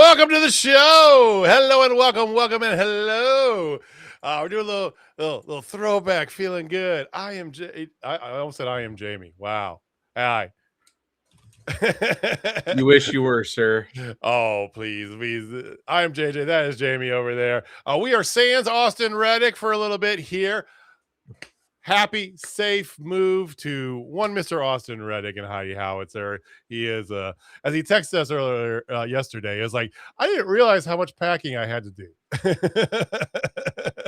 Welcome to the show. Hello and welcome and hello. We're doing a little throwback, feeling good. I almost said I am Jamie. Wow. Hi. You wish you were, sir. Oh, please. I am JJ. That is Jamie over there. We are Sans Austin Reddick for a little bit here. Happy, safe move to one Mr. Austin Reddick and Heidi Howitzer. He is, as he texted us earlier yesterday, is like, I didn't realize how much packing I had to do.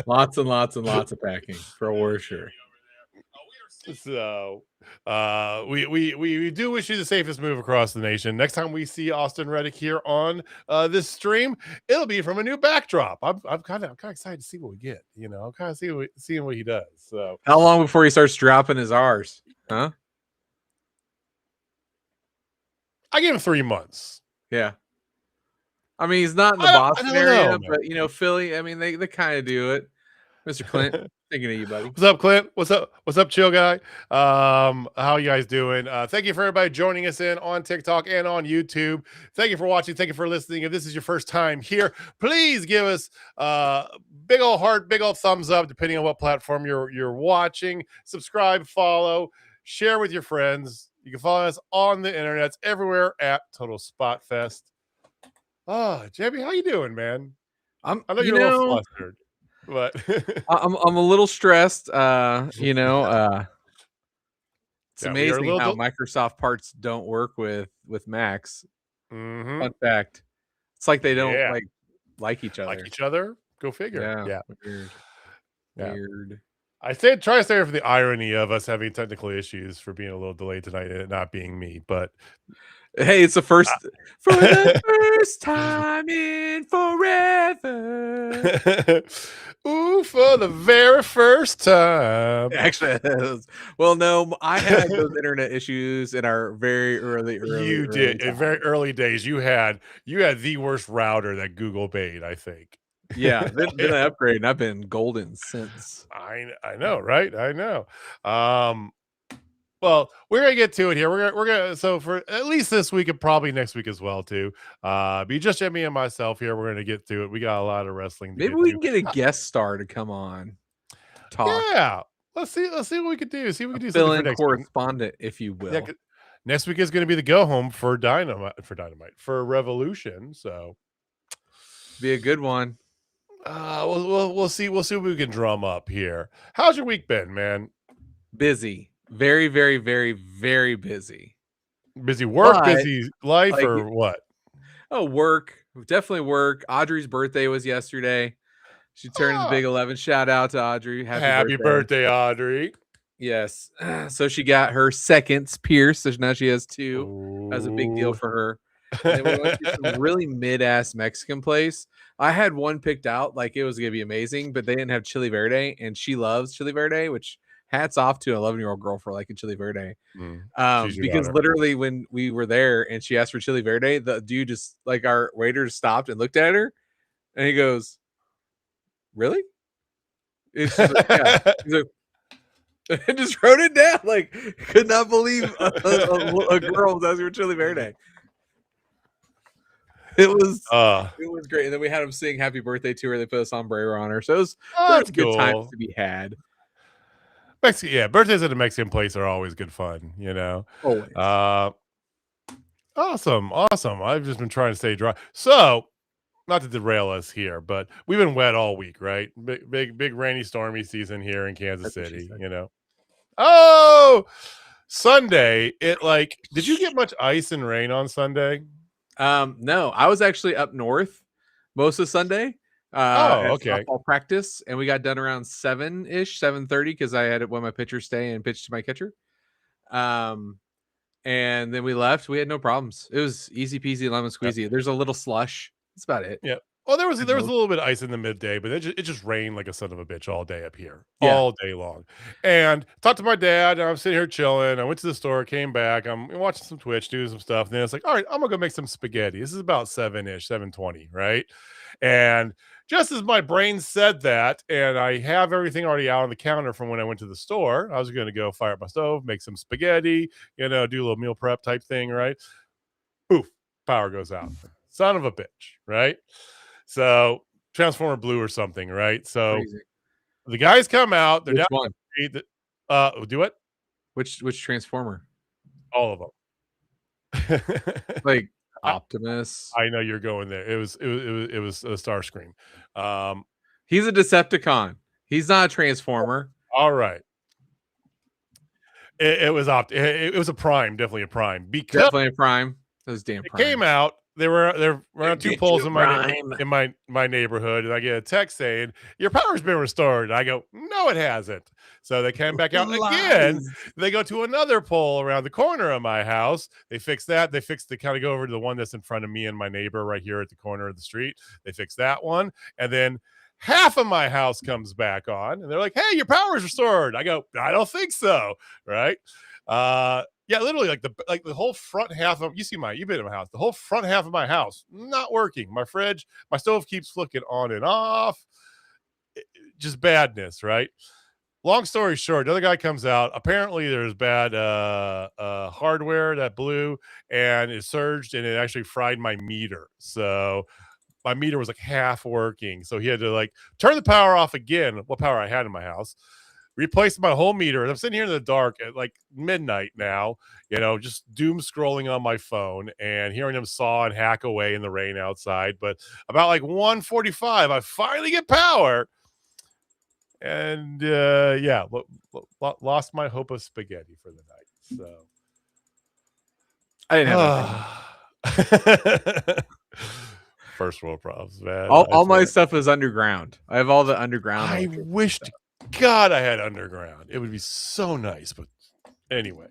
Lots and lots and lots of packing for sure. So we do wish you the safest move across the nation. Next time we see Austin Reddick here on this stream, it'll be from a new backdrop. I'm kind of excited to see what we get. You know, I'm kind of seeing what he does. So how long before he starts dropping his R's? Huh? I give him 3 months. Yeah. I mean, he's not in the Boston area, but you know, Philly. I mean, they kind of do it. Mr. Clint, thinking of you, buddy. What's up, Clint? What's up, chill guy? How you guys doing? Thank you for everybody joining us in on TikTok and on YouTube. Thank you for watching. Thank you for listening. If this is your first time here, please give us big old heart, big old thumbs up, depending on what platform you're watching. Subscribe, follow, share with your friends. You can follow us on the internet everywhere at Total Spotfest. Oh, Jamie, how you doing, man? I know you're a little flustered. But I'm a little stressed. It's amazing how Microsoft parts don't work with Macs. Mm-hmm. Fun fact. It's like they don't like each other. Like each other? Go figure. Yeah. Weird. I try to stay away from the irony of us having technical issues for being a little delayed tonight and it not being me, but hey, it's the first for the first time in forever. Ooh, for the very first time. Actually, well, no, I had those internet issues in our very early. You did in very early days. You had the worst router that Google made, I think. Yeah, then I upgraded, and I've been golden since. I know, right? I know. Well, we're gonna get to it here. We're gonna so for at least this week and probably next week as well too. Be just Jimmy and myself here. We're gonna get to it. We got a lot of wrestling. Maybe we can get a guest star to come on. Talk. Yeah, let's see what we could do. See what we can do. Fill in correspondent, if you will. Yeah, next week is going to be the go home for Dynamite for Revolution. So be a good one. We'll see what we can drum up here. How's your week been, man? Busy. Very, very, very, very busy. Busy work, busy life, or what? Oh, work. Definitely work. Audrey's birthday was yesterday. She turned the big 11. Shout out to Audrey. Happy birthday, Audrey. Yes. So she got her seconds pierced. So now she has 2. That's a big deal for her. And we went to some really mid-ass Mexican place. I had one picked out, like it was going to be amazing, but they didn't have chili verde, and she loves chili verde, which hats off to an 11-year-old girl for liking chili verde. Because literally when we were there and she asked for chili verde, the dude just, like, our waiter stopped and looked at her, and he goes, "Really?" It's just like, yeah. He's like, and just wrote it down. Like, could not believe a girl was asking for chili verde. It was great. And then we had him sing "Happy Birthday" to her. They put a sombrero on her, so it was good times to be had. Birthdays at a Mexican place are always good fun, you know. Always. Awesome. I've just been trying to stay dry. So, not to derail us here, but we've been wet all week, right? Big rainy, stormy season here in Kansas City, you know. Oh, Sunday, did you get much ice and rain on Sunday? No, I was actually up north most of Sunday. Okay. Softball practice, and we got done around 7-ish, 7:30, because I had one of my pitchers stay and pitch to my catcher. And then we left. We had no problems. It was easy peasy lemon squeezy. There's a little slush. That's about it. Yeah. Well, there was a little bit of ice in the midday, but it just rained like a son of a bitch all day up here, all day long. And talked to my dad, and I'm sitting here chilling. I went to the store, came back. I'm watching some Twitch, doing some stuff. And then it's like, all right, I'm gonna go make some spaghetti. This is about 7-ish, 7:20, right? And just as my brain said that, and I have everything already out on the counter from when I went to the store, I was going to go fire up my stove, make some spaghetti, do a little meal prep type thing, right? Poof, power goes out. son of a bitch, right? So Transformer Blue or something, right? So Crazy. the guys come out. They're Which down one? the street. Do what? Which Transformer? All of them. Like I, Optimus. I know you're going there. It was a Starscream. He's a Decepticon. He's not a Transformer. All right. It was it was a Prime, definitely a Prime, because Definitely a Prime. Those damn it Primes. came out. There were around two Get poles you, in Prime. my neighborhood, and I get a text saying your power's been restored. And I go, no, it hasn't. So they came back out again. Lies. They go to another pole around the corner of my house. They fix that. They kind of go over to the one that's in front of me and my neighbor right here at the corner of the street. They fix that one, and then half of my house comes back on, and they're like, hey, your power's restored. I go, I don't think so. Right. Yeah, literally like the whole front half of you've been in my house. The whole front half of my house not working. My fridge, my stove keeps flicking on and off. Just badness, right? Long story short, the other guy comes out. Apparently, there's bad hardware that blew and it surged, and it actually fried my meter. So my meter was like half working. So he had to like turn the power off again. What power I had in my house. Replaced my whole meter. I'm sitting here in the dark at like midnight now, just doom scrolling on my phone and hearing them saw and hack away in the rain outside. But about like 1:45, I finally get power. And yeah, lost my hope of spaghetti for the night. So I didn't have that. First world problems, man. All my stuff is underground. I have all the underground. I wish to God I had underground. It would be so nice. But anyway,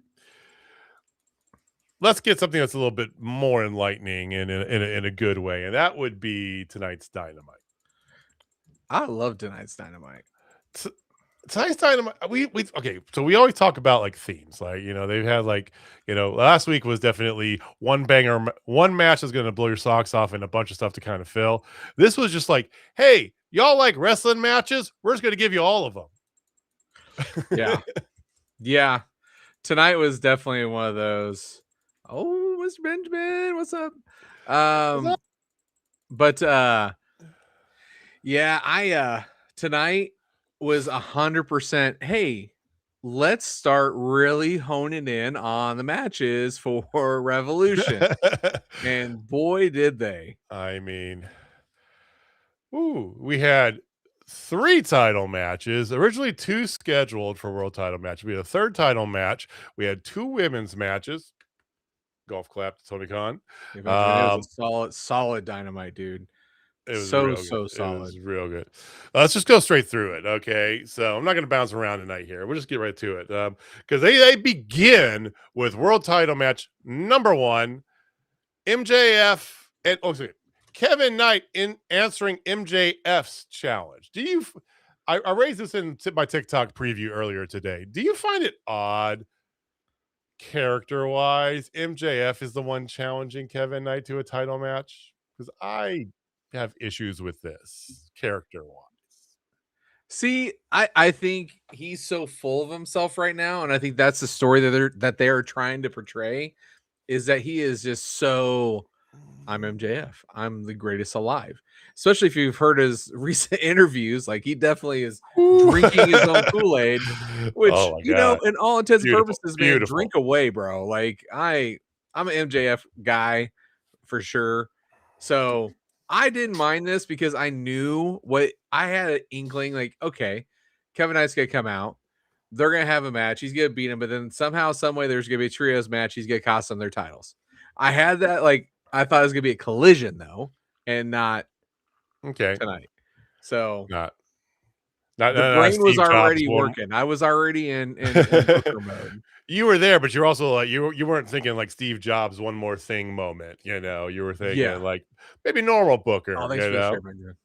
let's get something that's a little bit more enlightening and in a good way, and that would be tonight's Dynamite. I love tonight's Dynamite. Tonight's Dynamite. Okay. So we always talk about like themes, like they've had like last week was definitely one match is going to blow your socks off and a bunch of stuff to kind of fill. This was just like, hey, y'all like wrestling matches? We're just going to give you all of them. Yeah. Tonight was definitely one of those. Oh, Mr. Benjamin, what's up? But yeah, I tonight was 100%. Hey, let's start really honing in on the matches for Revolution. And boy, did they. I mean, we had 3 title matches, originally 2 scheduled for world title match. We had a 3rd title match. We had 2 women's matches. Golf clap to Tony Khan. It was a solid Dynamite, dude. It was so It solid. was real good. Let's just go straight through it, okay? So I'm not going to bounce around tonight here. We'll just get right to it because they begin with world title match number 1, MJF and Kevin Knight in answering MJF's challenge. I raised this in my TikTok preview earlier today. Do you find it odd, character-wise, MJF is the one challenging Kevin Knight to a title match? Because I have issues with this character-wise. See, I think he's so full of himself right now, and I think that's the story that they're trying to portray, is that he is just so, I'm MJF. I'm the greatest alive. Especially if you've heard his recent interviews, like he definitely is drinking his own Kool-Aid, which in all intents and purposes, man, drink away, bro. Like I'm an MJF guy for sure. So I didn't mind this because I knew I had an inkling, like, okay, Kevin Knight's gonna come out. They're gonna have a match. He's gonna beat him, but then somehow, some way, there's gonna be a trios match. He's gonna cost them their titles. I had that, like, I thought it was gonna be a collision though, and not tonight. So not the brain was already working. I was already in Booker mode. You were there, but you're also like you weren't thinking like Steve Jobs one more thing moment. You were thinking like maybe normal Booker. Oh, thanks for the share, man.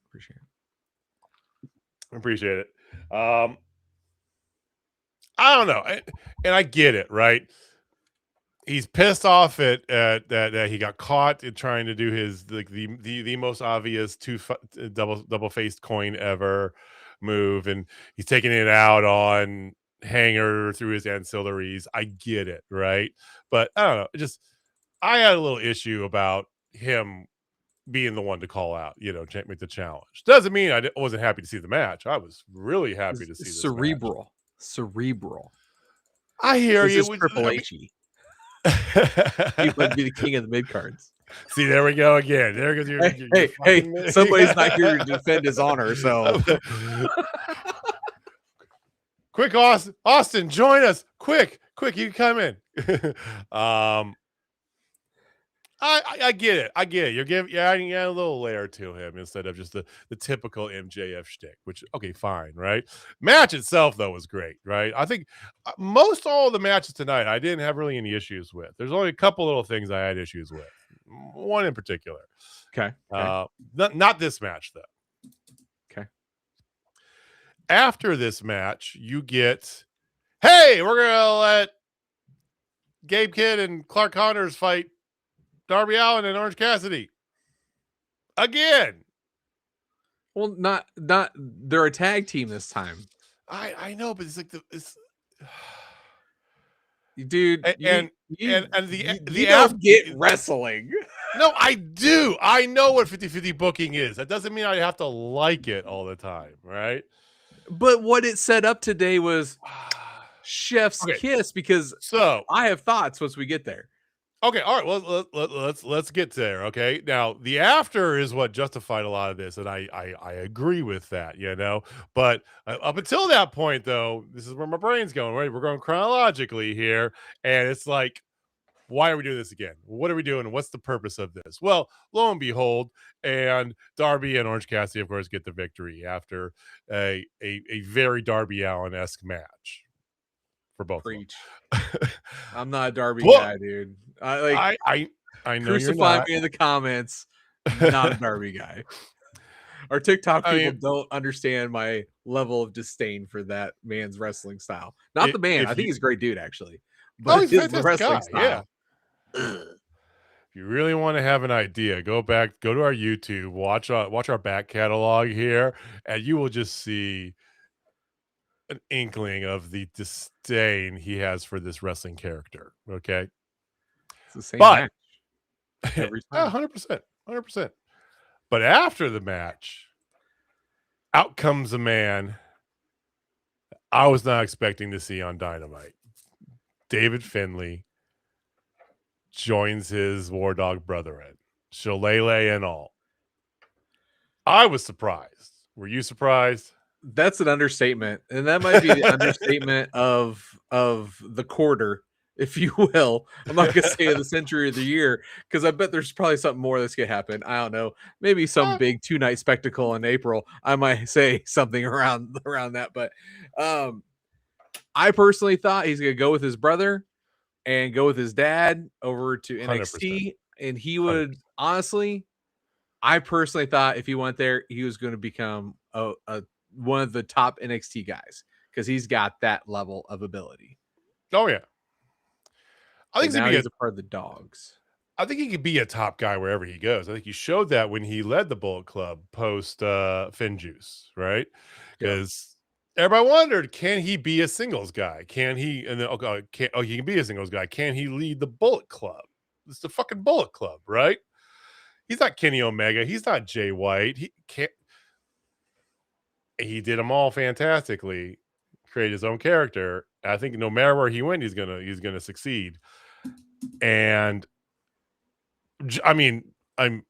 Appreciate it. I don't know, and I get it, right? He's pissed off at that he got caught in trying to do his the most obvious double faced coin ever move, and he's taking it out on Hanger through his ancillaries. I get it, right? But I don't know. I had a little issue about him being the one to call out, make the challenge. Doesn't mean I wasn't happy to see the match. I was really happy to see this match. Cerebral. I hear This you. is Triple H. He would be the king of the mid cards. See, there we go again. There goes your hey, somebody's not here to defend his honor, so quick, Austin, join us. Quick, you come in. I get it. You're adding a little layer to him instead of just the typical MJF shtick, which, okay, fine, right? Match itself, though, was great, right? I think most all of the matches tonight, I didn't have really any issues with. There's only a couple little things I had issues with. One in particular. Okay. Not this match, though. Okay. After this match, you get, hey, we're going to let Gabe Kidd and Clark Connors fight Darby Allin and Orange Cassidy again. Well, not they're a tag team this time. I know, but it's like dude, and you the don't get wrestling. No, I do. I know what 50-50 booking is. That doesn't mean I have to like it all the time, right? But what it set up today was chef's kiss, because I have thoughts once we get there. Okay, all right. Well, let's get there. Okay, now the after is what justified a lot of this, and I agree with that, But up until that point, though, this is where my brain's going. Right, we're going chronologically here, and it's like, why are we doing this again? What are we doing? What's the purpose of this? Well, lo and behold, and Darby and Orange Cassidy, of course, get the victory after a very Darby Allin-esque match for both. Preach. I'm not a Darby guy, dude. I know crucify me in the comments. Not a Darby guy. Our TikTok people don't understand my level of disdain for that man's wrestling style. Not the man. I think he's a great dude, actually. But he's his wrestling style. Yeah. If you really want to have an idea, go to our YouTube, watch our back catalog here, and you will just see an inkling of the disdain he has for this wrestling character. Okay, it's the same match every time. 100%. But after the match, out comes a man I was not expecting to see on Dynamite. David Finley joins his War Dog brethren, Shillelagh and all. I was surprised. Were you surprised? That's an understatement, and that might be the understatement of the quarter, if you will. I'm not gonna say of the century of the year, because I bet there's probably something more that's gonna happen. I don't know, maybe some big 2-night spectacle in April. I might say something around that, but I personally thought he's gonna go with his brother and go with his dad over to NXT, 100%. And he would honestly, I personally thought if he went there, he was going to become a one of the top NXT guys, because he's got that level of ability. Oh yeah, I think now he's a part of the Dogs. I think he could be a top guy wherever he goes. I think he showed that when he led the Bullet Club post Finn Juice, right? Because everybody wondered, can he be a singles guy? Can he? And then he can be a singles guy. Can he lead the Bullet Club? It's the fucking Bullet Club, right? He's not Kenny Omega. He's not Jay White. He can't. He did them all fantastically. Create his own character. I think no matter where he went, he's gonna succeed. And I mean, I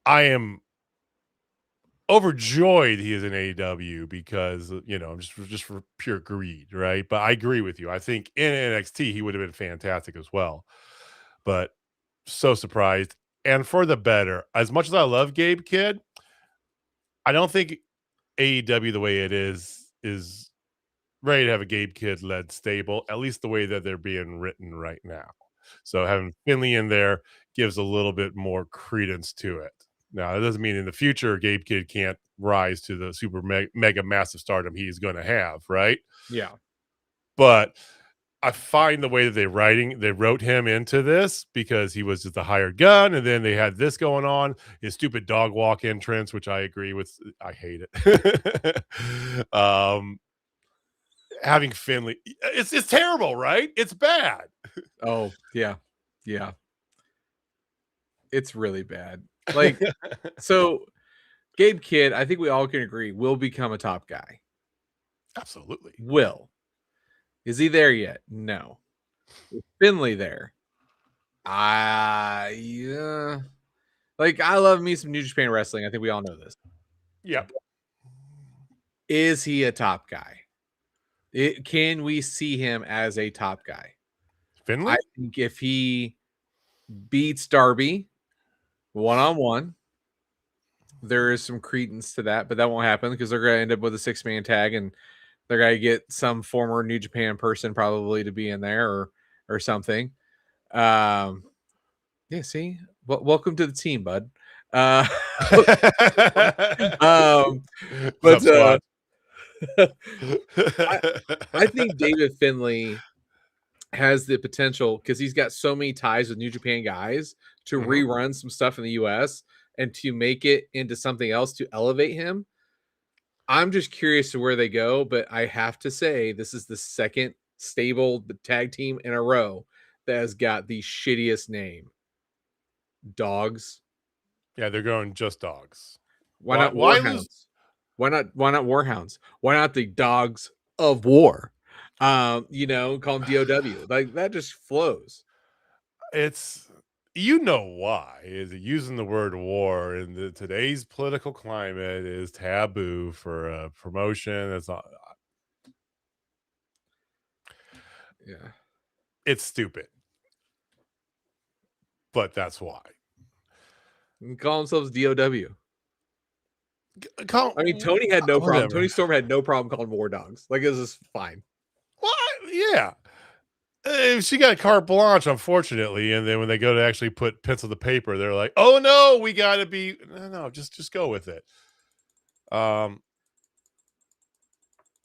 am overjoyed he is in AEW, because just for pure greed, right? But I agree with you. I think in NXT he would have been fantastic as well. But so surprised, and for the better. As much as I love Gabe Kidd, I don't think AEW the way it is ready to have a Gabe Kidd led stable, at least the way that they're being written right now. So having Finley in there gives a little bit more credence to it. Now, that doesn't mean in the future Gabe Kidd can't rise to the super mega massive stardom he's going to have, right? Yeah. But I find the way that they wrote him into this, because he was just a hired gun, and then they had this going on, his stupid dog walk entrance, which I agree with. I hate it. Having Finley, it's terrible, right? It's bad. Oh yeah, it's really bad. Like, so Gabe Kidd, I think we all can agree, will become a top guy. Absolutely. Will. Is he there yet? No. Is Finley there? Yeah. Like, I love me some New Japan Wrestling. I think we all know this. Yep. Is he a top guy? Can we see him as a top guy? Finley? I think if he beats Darby one-on-one, there is some credence to that, but that won't happen because they're going to end up with a 6-man tag, and they're going to get some former New Japan person probably to be in there or something. Yeah, see, welcome to the team, bud. But I think David Finley has the potential because he's got so many ties with New Japan guys to rerun some stuff in the US and to make it into something else to elevate him. I'm just curious to where they go, but I have to say this is the second stable tag team in a row that has got the shittiest name. Dogs. Yeah, they're going just dogs. Why not Warhounds? Why not Warhounds? Why not the Dogs of War? Call them DOW. Like, that just flows. It's why is it using the word war in today's political climate is taboo for a promotion. That's not. Yeah, it's stupid, but that's why. Call themselves DOW. I mean, Tony had no problem. Tony Storm had no problem calling War Dogs. Like, it was just fine. What? Yeah. She got carte blanche, unfortunately, and then when they go to actually put pencil to paper, they're like, "Oh no, we got to be no, just go with it." I'm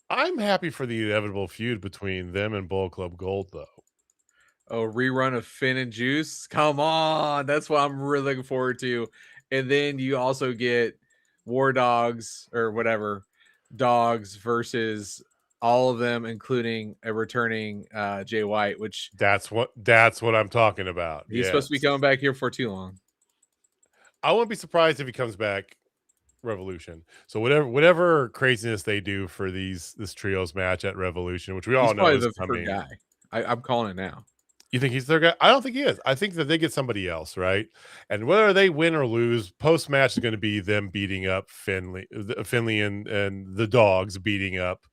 happy for the inevitable feud between them and Bullet Club Gold, though. Oh, rerun of Finn and Juice. Come on, that's what I'm really looking forward to. And then you also get War Dogs or whatever dogs versus all of them, including a returning Jay White, which that's what I'm talking about. He's supposed to be coming back here for too long. I wouldn't be surprised if he comes back Revolution. So whatever craziness they do for this trios match at Revolution, which we all know is coming. Guy. I'm calling it now. You think he's their guy? I don't think he is. I think that they get somebody else, right? And whether they win or lose, post match is going to be them beating up Finley and the dogs beating up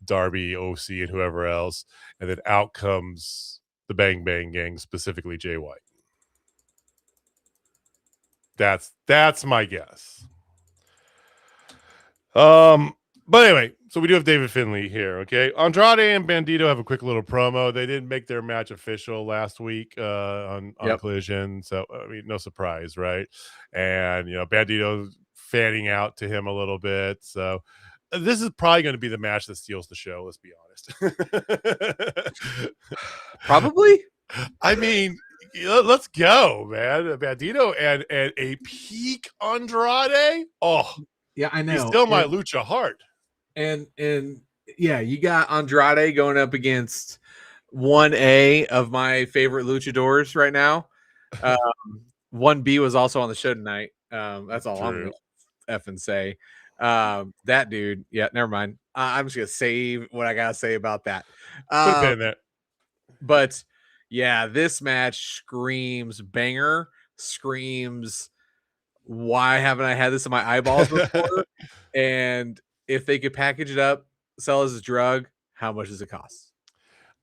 Darby, OC, and whoever else, and then out comes the Bang Bang Gang, specifically Jay White. That's my guess. But anyway, so we do have David Finley here, okay? Andrade and Bandito have a quick little promo. They didn't make their match official last week on Collision, so I mean, no surprise, right? And Bandito's fanning out to him a little bit, so this is probably going to be the match that steals the show. Let's be honest. Probably. I mean, let's go, man. Bandito and a peak Andrade. Oh, yeah, I know. He's still my lucha heart. And yeah, you got Andrade going up against 1A of my favorite luchadors right now. 1B was also on the show tonight. That's all I'm going to effing say. That dude, yeah, never mind. I'm just going to save what I got to say about that. Put a pin in that. But yeah, this match screams banger, screams, why haven't I had this in my eyeballs before? And if they could package it up, sell as a drug, how much does it cost?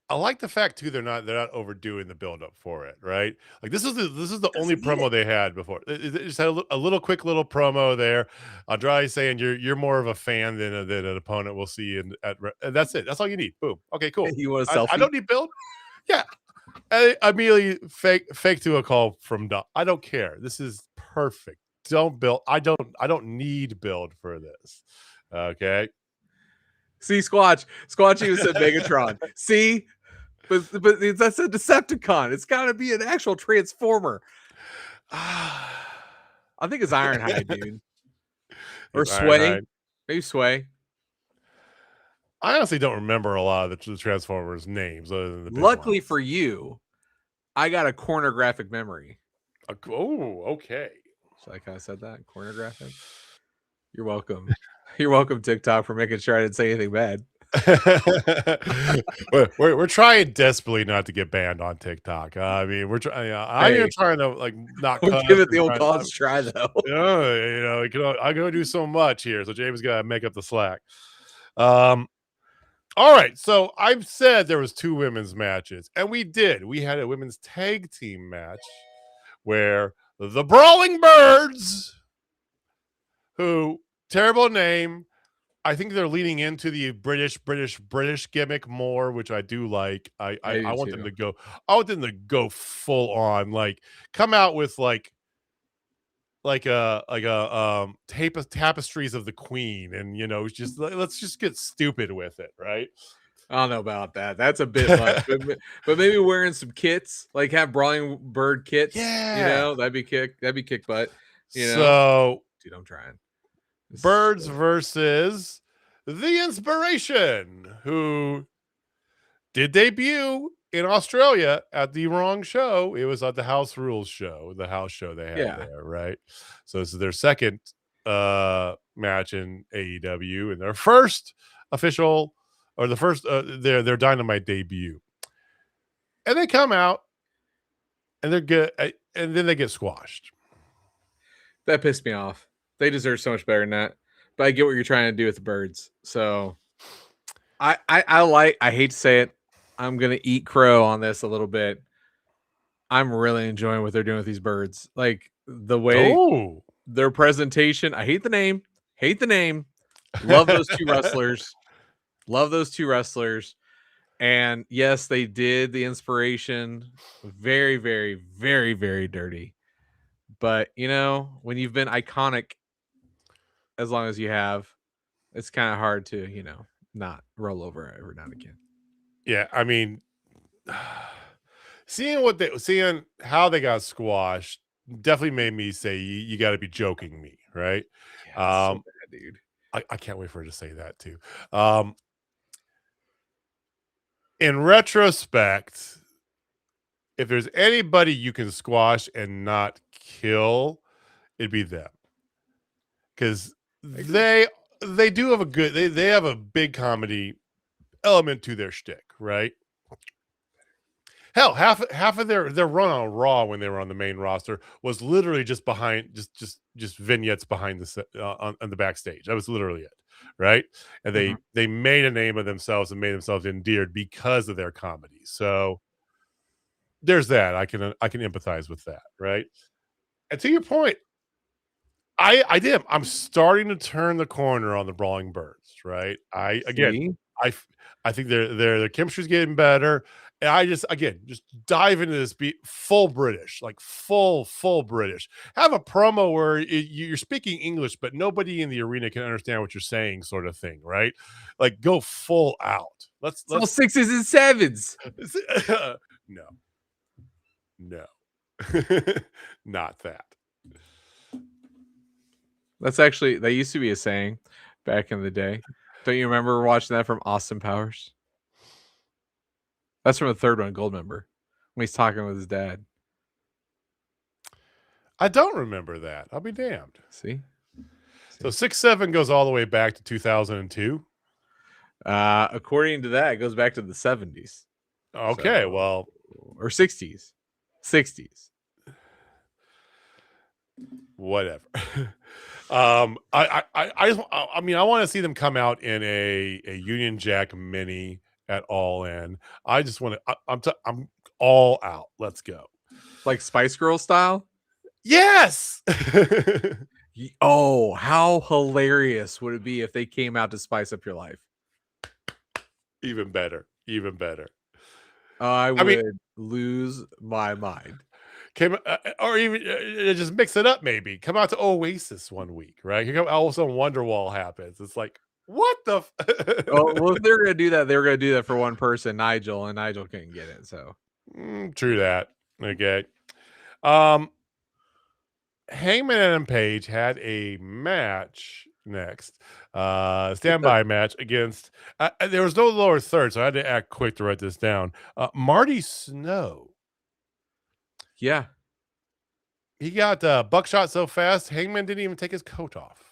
I like the fact too they're not overdoing the build up for it, right? Like this is the only promo they had before. It just had a little quick little promo there. Andrade saying you're more of a fan than an opponent we'll see that's it. That's all you need. Boom. Okay, cool. You want a selfie? I don't need build. Yeah. I immediately fake to a call from Doc. I don't care. This is perfect. Don't build. I don't need build for this. Okay. See, Squatch even said Megatron. See, but that's a Decepticon. It's got to be an actual Transformer. I think it's Ironhide, dude, or Sway. Ironhide. Maybe Sway. I honestly don't remember a lot of the Transformers names. Other than the luckily for you, I got a corner graphic memory. Oh, okay. So I kind of said that corner graphic. You're welcome. You're welcome, TikTok, for making sure I didn't say anything bad. we're trying desperately not to get banned on TikTok. I mean, we're trying. I'm even trying to like not We'll cuss. give it the and old college try, though. I can only do so much here, so James got to make up the slack. All right, so I've said there was 2 women's matches, and we did. We had a women's tag team match where the Brawling Birds, who terrible name. I think they're leaning into the British gimmick more, which I do like. I want them to go. I want them to go full on, like come out with like tapestries of the Queen, and just let's just get stupid with it, right? I don't know about that. That's a bit much, but maybe wearing some kits, like have Brawling Bird kits. Yeah, that'd be kick butt. So, dude, I'm trying. Birds versus the Inspiration, who did debut in Australia at the wrong show. It was at the House Rules show, the house show they had there, right? So this is their second match in AEW and their first official, or the first their Dynamite debut. And they come out and they're good, and then they get squashed. That pissed me off. They deserve so much better than that. But I get what you're trying to do with the Birds. So I hate to say it, I'm gonna eat crow on this a little bit. I'm really enjoying what they're doing with these Birds. Like the way their presentation. I hate the name. Love those 2 wrestlers. And yes, they did the Inspiration very, very, very, very dirty. But when you've been iconic as long as you have, it's kind of hard to, not roll over every now and again. Yeah, I mean, seeing how they got squashed definitely made me say you got to be joking me, right? Yeah, so bad, dude. I can't wait for her to say that too. In retrospect, if there's anybody you can squash and not kill, it'd be them, because they do have they have a big comedy element to their shtick, right? Hell, half of their run on Raw when they were on the main roster was literally just behind just vignettes behind the on the backstage. That was literally it, right? And they made a name of themselves and made themselves endeared because of their comedy. So there's that. I can empathize with that, right? And to your point, I'm starting to turn the corner on the Brawling Birds, right? I think their chemistry's getting better. And I just dive into this, be full British, like full British. Have a promo where you're speaking English, but nobody in the arena can understand what you're saying, sort of thing, right? Like go full out. Let's all 6s and 7s. No, not that. That used to be a saying back in the day. Don't you remember watching that from Austin Powers? That's from the third one, Goldmember, when he's talking with his dad. I don't remember that. I'll be damned. See? So 6-7 goes all the way back to 2002. According to that, it goes back to the 70s. Okay, or 60s. Whatever. I want to see them come out in a Union Jack mini at All In. I just want to. I'm all out. Let's go. Like Spice Girl style. Yes. Oh, how hilarious would it be if they came out to spice up your life? Even better. I would lose my mind. Or even just mix it up. Maybe come out to Oasis one week, right? Here come all of a sudden Wonderwall happens. It's like, what the? Well, if they're gonna do that, they were gonna do that for one person, Nigel, and Nigel couldn't get it. So true that. Okay. Hangman and Page had a match next. Standby match against. There was no lower third, so I had to act quick to write this down. Marty Snow. Yeah. he got buckshot so fast, Hangman didn't even take his coat off.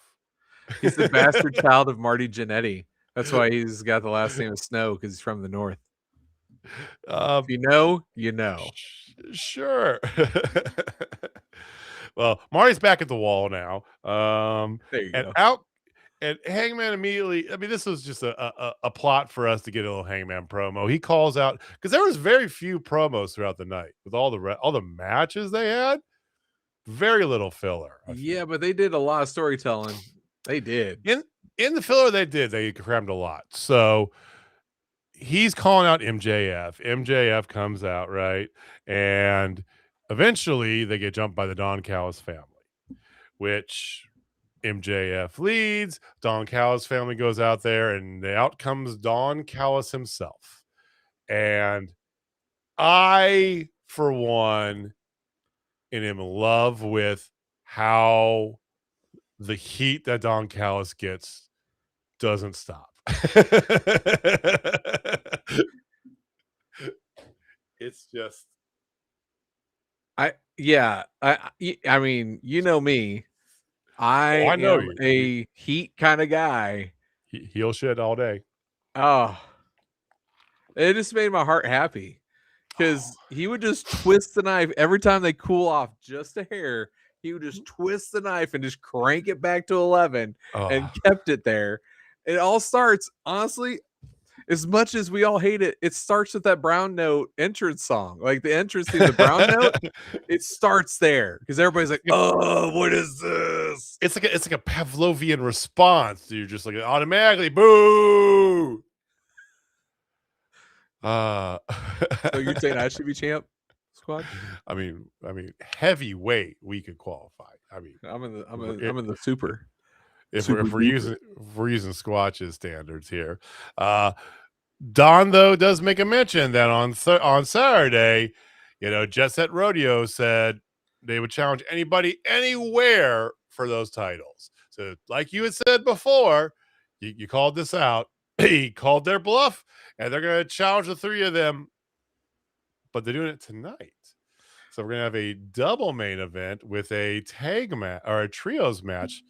He's the bastard child of Marty Jannetty. That's why he's got the last name of Snow, because he's from the north. If you know, you know. Sure. Well, Marty's back at the wall now. There you And go. out and Hangman immediately. I mean, this was just a plot for us to get a little Hangman promo. He calls out because there was very few promos throughout the night with all the matches they had. Very little filler. Yeah, but they did a lot of storytelling. They did. In the filler they crammed a lot. So he's calling out MJF. MJF comes out, right? And eventually they get jumped by the Don Callis family, which MJF leads. Don Callis family goes out there, and out comes Don Callis himself. And I, for one, am in love with how the heat that Don Callis gets doesn't stop. It's just I mean, you know me. I know am a heat kind of guy. He'll shit all day. Oh, it just made my heart happy because he would just twist the knife every time they cool off just a hair. He would just twist the knife and just crank it back to 11 and kept it there. It all starts, honestly, as much as we all hate it, it starts with that Brown Note entrance song. Like the entrance theme, the Brown Note, it starts there because everybody's like, "Oh, what is this?" It's like a Pavlovian response. You're just like automatically boo. So you're saying I should be champ, squad? I mean, heavyweight we could qualify. I mean, I'm in the super. If we're using Squatch's standards here, Don though does make a mention that on Saturday, Jet Set Rodeo said they would challenge anybody anywhere for those titles. So, like you had said before, you called this out. He called their bluff, and they're going to challenge the three of them, but they're doing it tonight. So we're going to have a double main event with a tag match or a trios match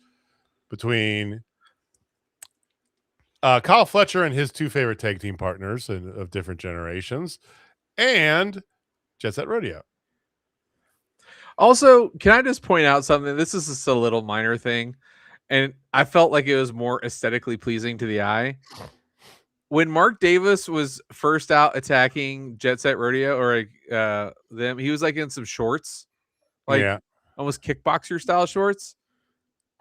between Kyle Fletcher and his two favorite tag team partners of different generations, and Jet Set Rodeo. Also, can I just point out something? This is just a little minor thing, and I felt like it was more aesthetically pleasing to the eye. When Mark Davis was first out attacking Jet Set Rodeo or them, he was like in some shorts, like almost kickboxer style shorts,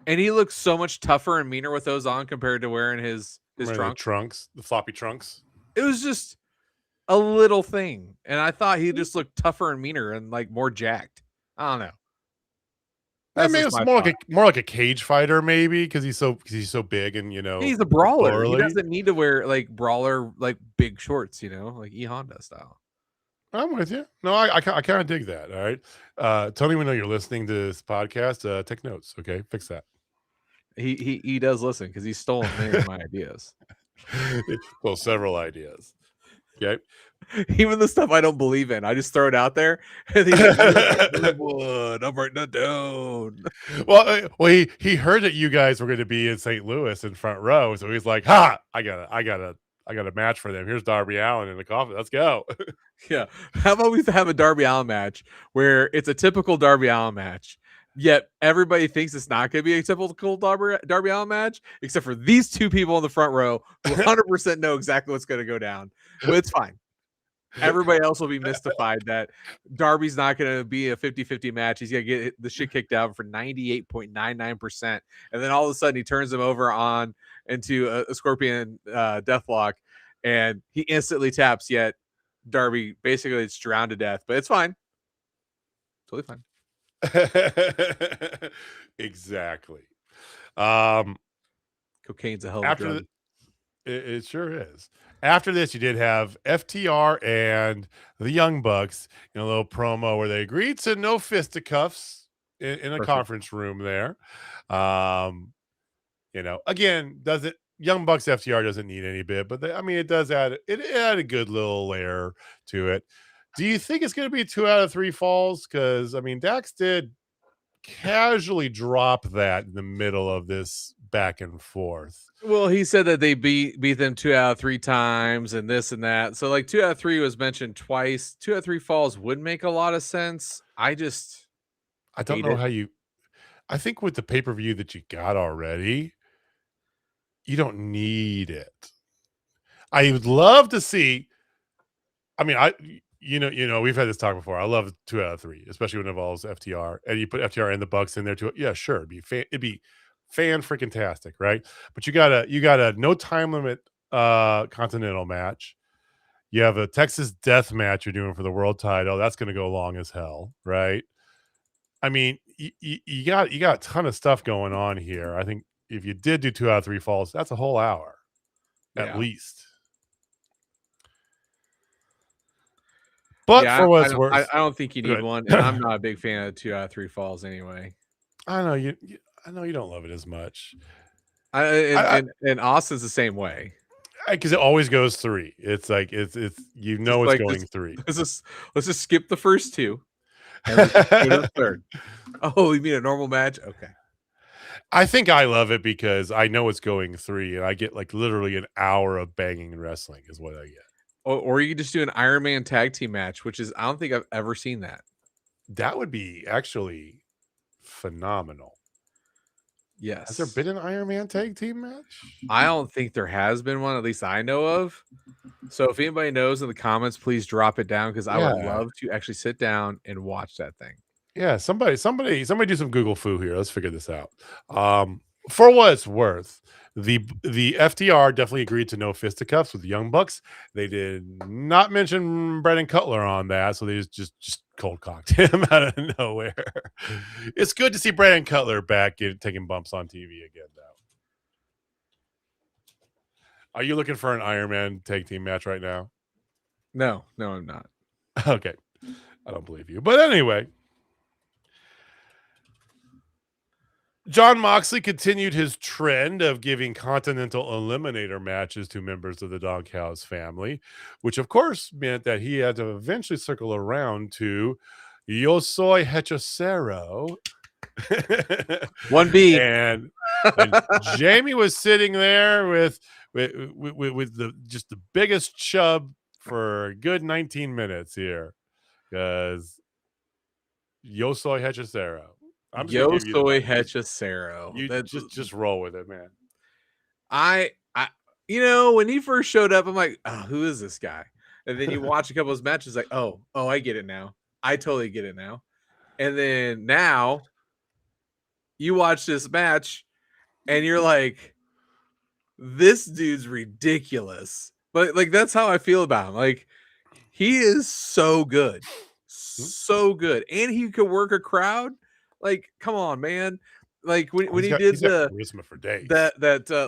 and he looked so much tougher and meaner with those on compared to wearing his trunks, the floppy trunks. It was just a little thing, and I thought he just looked tougher and meaner and like more jacked. I don't know. I mean, it's more like a cage fighter, maybe, because he's so big and he's a brawler. Burly. He doesn't need to wear like brawler like big shorts, like E Honda style. I'm with you. No, I kind of dig that. All right, Tony, we know you're listening to this podcast. Take notes, okay? Fix that. He does listen because he's stolen many of my ideas. Well, several ideas. Okay. Even the stuff I don't believe in, I just throw it out there. And he's like, I'm writing that down. Well, he heard that you guys were going to be in St. Louis in front row, so he's like, "Ha! I got a match for them. Here's Darby Allin in the coffin. Let's go." Yeah. How about we have a Darby Allin match where it's a typical Darby Allin match, yet everybody thinks it's not going to be a typical Darby Allin match, except for these two people in the front row who 100% know exactly what's going to go down. But it's fine. Everybody else will be mystified that Darby's not going to be a 50-50 match. He's going to get the shit kicked out for 98.99%. And then all of a sudden he turns him over on into a Scorpion Deathlock, and he instantly taps, yet Darby basically it's drowned to death. But it's fine. Totally fine. Exactly. Cocaine's a hell of a drug. It sure is. After this, you did have FTR and the Young Bucks in a little promo where they agreed to no fisticuffs in a conference room there. Again, Young Bucks FTR doesn't need any bit, but it does add a good little layer to it. Do you think it's going to be 2 out of 3 falls? Because Dax did casually drop that in the middle of this back and forth. Well, he said that they beat them 2 out of 3 times and this and that. So like 2 out of 3 was mentioned twice. 2 out of 3 falls would make a lot of sense. I just I don't hate know it. how you. I think with the pay-per-view that you got already, you don't need it. I would love to see. I mean, we've had this talk before. I love 2 out of 3, especially when it involves FTR, and you put FTR and the Bucks in there too. Yeah, sure, it'd be fan freaking tastic, right? But you got a no time limit continental match. You have a Texas death match you're doing for the world title. That's going to go long as hell, right? I mean, you got a ton of stuff going on here. I think if you did do 2 out of 3 falls, that's a whole hour at least. But Yeah, for I what's don't worth, I don't think you need one, and I'm not a big fan of 2 out of 3 falls anyway. I know I know you don't love it as much. And Austin's the same way. Because it always goes 3. It's like it's it's Like going 3. let's just skip the first 2 and let's just go to the third. Oh, you mean a normal match? Okay. I think I love it because I know it's going 3, and I get like literally an hour of banging wrestling is what I get. Or you could just do an Iron Man tag team match, which is I don't think I've ever seen that. That would be actually phenomenal. Yes. Has there been an Iron Man tag team match? I don't think there has been one, at least I know of. So if anybody knows in the comments, please drop it down because I would love to actually sit down and watch that thing. Yeah, somebody do some Google foo here. Let's figure this out. For what it's worth, the FTR definitely agreed to no fisticuffs with the Young Bucks. They did not mention Brendan Cutler on that, so they just cold cocked him out of nowhere. It's good to see Brandon Cutler back taking bumps on TV again, though. Are you looking for an Iron Man tag team match right now? No, I'm not. Okay, I don't believe you. But anyway, Jon Moxley continued his trend of giving Continental Eliminator matches to members of the Doghouse family, which of course meant that he had to eventually circle around to Yo Soy Hechicero. 1B. And when Jamie was sitting there with the just the biggest chub for a good 19 minutes here, because Yo Soy Hechicero. I'm just Yo gonna give Soy you the mic. Hechicero. You just roll with it, man. I when he first showed up, I'm like, oh, who is this guy? And then you watch a couple of his matches, like, oh, I get it now. I totally get it now. And then now you watch this match and you're like, this dude's ridiculous. But like that's how I feel about him. Like he is so good. So good. And he could work a crowd. Like, come on, man. Like when he did the charisma for days. That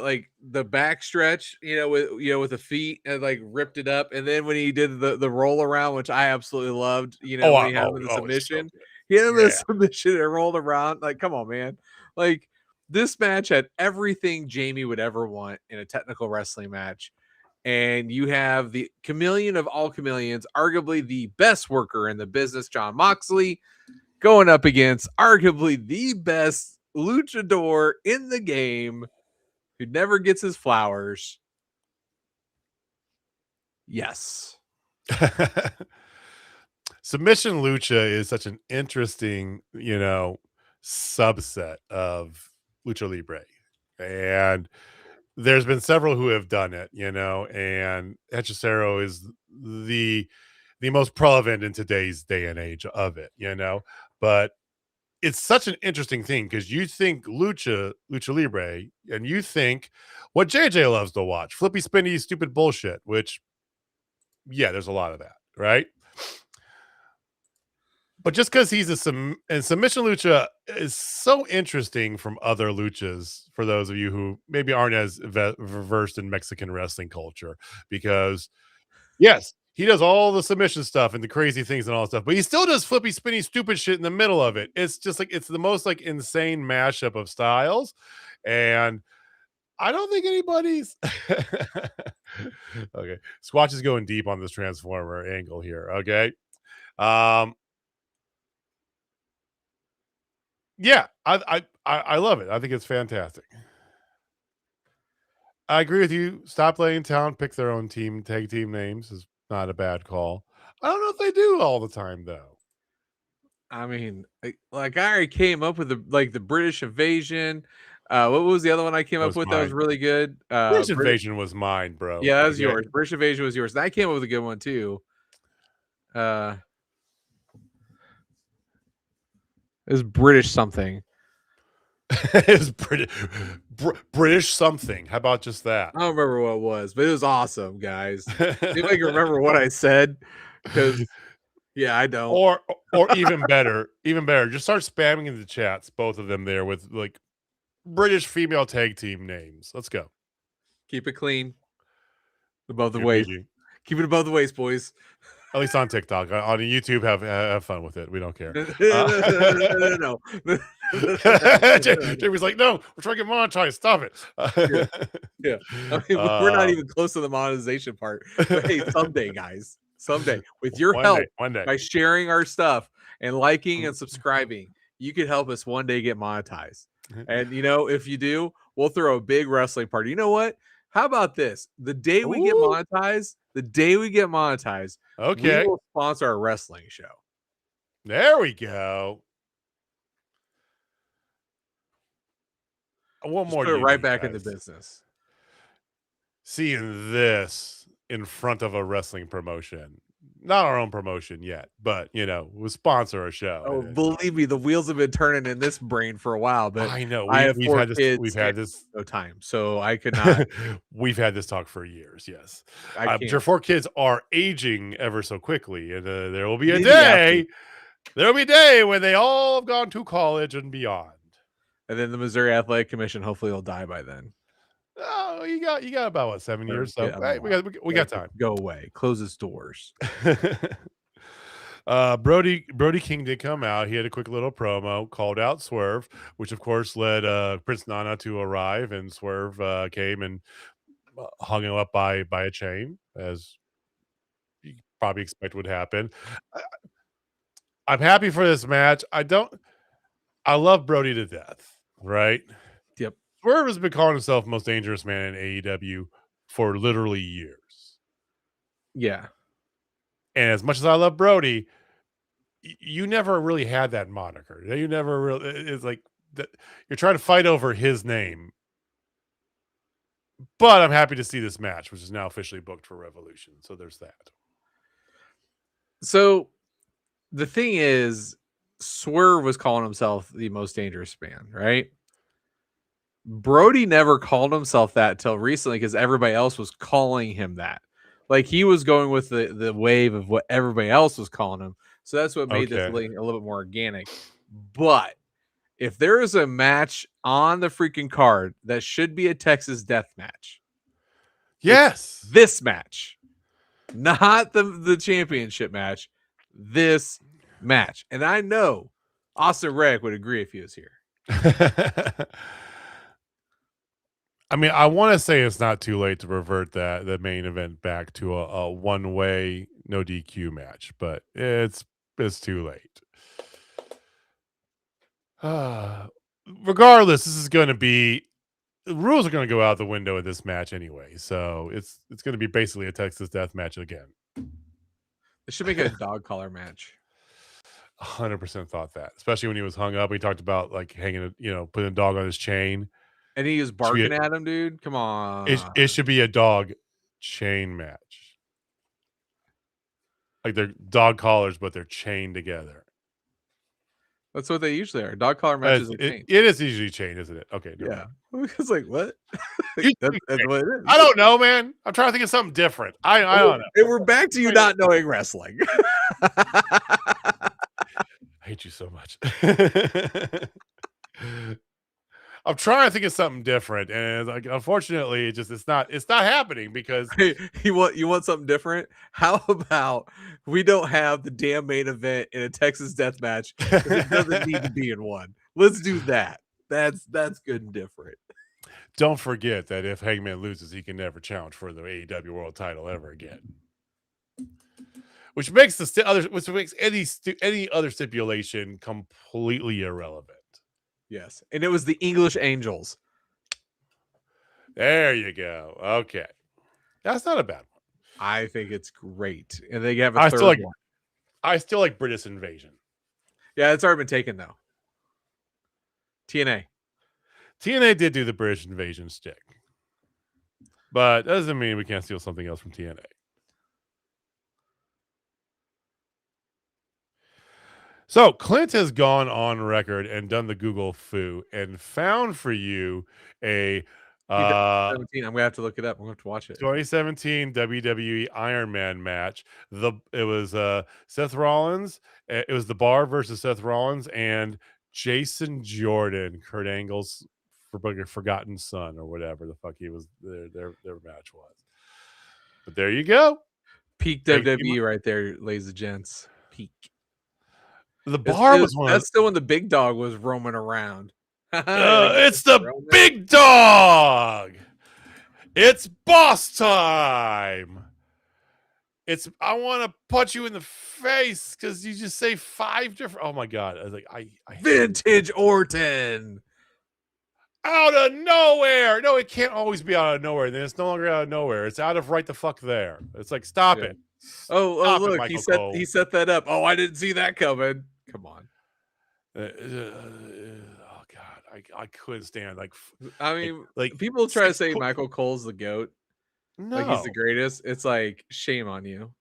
like the back stretch, with the feet and like ripped it up, and then when he did the roll around, which I absolutely loved, when he had him in the submission, he had him in the submission and rolled around. Like, come on, man! Like this match had everything Jamie would ever want in a technical wrestling match, and you have the chameleon of all chameleons, arguably the best worker in the business, Jon Moxley, going up against arguably the best luchador in the game who never gets his flowers. Yes. Submission lucha is such an interesting, subset of lucha libre. And there's been several who have done it, and Hechicero is the most prevalent in today's day and age of it, but it's such an interesting thing because you think lucha libre, and you think what JJ loves to watch, flippy, spinny, stupid bullshit, which, yeah, there's a lot of that, right? But just because he's and submission lucha is so interesting from other luchas for those of you who maybe aren't as versed in Mexican wrestling culture, because yes, he does all the submission stuff and the crazy things and all that stuff, but he still does flippy, spinny, stupid shit in the middle of it. It's just like, it's the most like insane mashup of styles. And I don't think anybody's okay. Squatch is going deep on this Transformer angle here. Okay. Yeah, I love it. I think it's fantastic. I agree with you. Stop letting town pick their own team, tag team names is not a bad call. I don't know if they do all the time though. I mean, like I already came up with the British Invasion. What was the other one I came That up was with that was mine. really good? British Invasion was mine, bro. Yeah, that was Okay. yours. British Invasion was yours. And I came up with a good one too. Uh, it was British something. It's British something. How about just that? I don't remember what it was, but it was awesome, guys. See if I can remember what I said, because yeah, I don't. or even better, just start spamming in the chats, both of them there with like British female tag team names. Let's go. Keep it clean above the You're waist. PG. Keep it above the waist, boys. At least on TikTok. On YouTube, have fun with it. We don't care. No. Jamie's like, no, we're trying to get monetized. Stop it. Yeah. Yeah. I mean, we're not even close to the monetization part. But hey, someday, guys, someday, with your help, one day. by sharing our stuff and liking and subscribing, you could help us one day get monetized. And if you do, we'll throw a big wrestling party. You know what? How about this? The day we get Ooh. monetized, we Okay. will sponsor a wrestling show. There we go. One Just more. put it right back guys. into business. Seeing this in front of a wrestling promotion, not our own promotion yet, but we'll sponsor a show. Oh, believe me, the wheels have been turning in this brain for a while. But I know I have we've 4 had this. kids We've had this. no time, so I could not. We've had this talk for years. Yes, I but your can't. 4 kids are aging ever so quickly, and there will be a Maybe after. day. There will be a day when they all have gone to college and beyond. And then the Missouri Athletic Commission hopefully will die by then. Oh, you got about what, 7 years? So Yeah, we got time. Go away. Close its doors. Brody King did come out. He had a quick little promo, called out Swerve, which of course led Prince Nana to arrive, and Swerve came and hung him up by a chain, as you probably expect would happen. I'm happy for this match. I love Brody to death, right? Yep. Swerve has been calling himself most dangerous man in AEW for literally years. Yeah. And as much as I love Brody, you never really had that moniker. You never really. It's like you're trying to fight over his name. But I'm happy to see this match, which is now officially booked for Revolution. So there's that. So the thing is, Swerve was calling himself the most dangerous man, right? Brody never called himself that till recently, because everybody else was calling him that. Like, he was going with the wave of what everybody else was calling him. So that's what made this a little bit more organic. But if there is a match on the freaking card that should be a Texas death match, yes, this match, not the championship match, this match. And I know Austin Reddick would agree if he was here. I mean, I want to say it's not too late to revert the main event back to a one-way no DQ match, but it's too late. Regardless, this is going to be, the rules are going to go out the window in this match anyway, so it's going to be basically a Texas death match again. It should make it a dog collar match. 100% thought that, especially when he was hung up. We talked about like hanging, putting a dog on his chain. And he was barking at him, dude. Come on. It should be a dog chain match. Like they're dog collars, but they're chained together. That's what they usually are. Dog collar matches are chained. It is usually chained, isn't it? Okay. Yeah. It's like, what? That's what it is. I don't know, man. I'm trying to think of something different. I don't know. And we're back to you not knowing wrestling. I hate you so much. I'm trying to think of something different, and like, unfortunately, it's not happening because hey, you want something different? How about we don't have the damn main event in a Texas death match? It doesn't need to be in one. Let's do that. That's good and different. Don't forget that if Hangman loses, he can never challenge for the AEW World Title ever again. Which makes any other stipulation completely irrelevant. Yes, and it was the English Angels. There you go. Okay, that's not a bad one. I think it's great, and they have a I third still like. one. I still like British Invasion. Yeah, it's already been taken though. TNA. TNA did do the British Invasion stick, but that doesn't mean we can't steal something else from TNA. So Clint has gone on record and done the Google foo and found for you a 17. I'm gonna have to look it up. I'm gonna have to watch it. 2017 WWE Iron Man match. It was Seth Rollins. It was the Bar versus Seth Rollins and Jason Jordan, Kurt Angle's forgotten son or whatever the fuck he was. Their match was. But there you go. Peak WWE right there, ladies and gents. Peak. The Bar was one. That's still when the big dog was roaming around. It's the big dog. It's boss time. I want to punch you in the face because you just say 5 different. Oh my god! I was like, I Vintage Orton out of nowhere. No, it can't always be out of nowhere. Then it's no longer out of nowhere. It's out of right the fuck there. It's like stop it. Oh, look, Michael he set that up. Oh, I didn't see that coming. Come on. Oh god, I couldn't stand I mean, people try to say Michael Cole's the GOAT. No, like he's the greatest. It's like shame on you.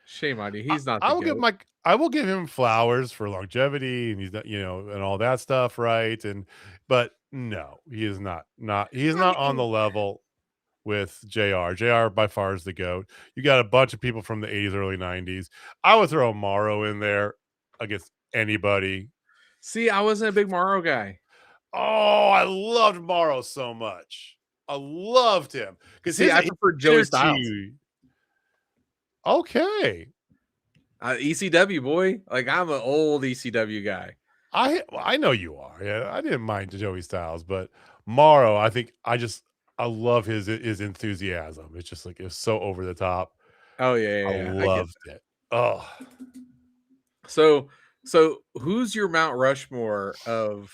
Shame on you. He's not. I will give him flowers for longevity and he's not, and all that stuff, right? But no, he is not. He is not on the level with JR. JR by far is the GOAT. You got a bunch of people from the 80s, early 90s. I would throw Morrow in there against anybody. See, I wasn't a big Morrow guy. Oh, I loved Morrow so much. I loved him because I prefer Joey Styles. Okay, ECW boy, like I'm an old ECW guy. I know you are. Yeah, I didn't mind Joey Styles, but Morrow, I love his enthusiasm. It's just like it's so over the top. Oh yeah. I loved it. Oh, so who's your Mount Rushmore of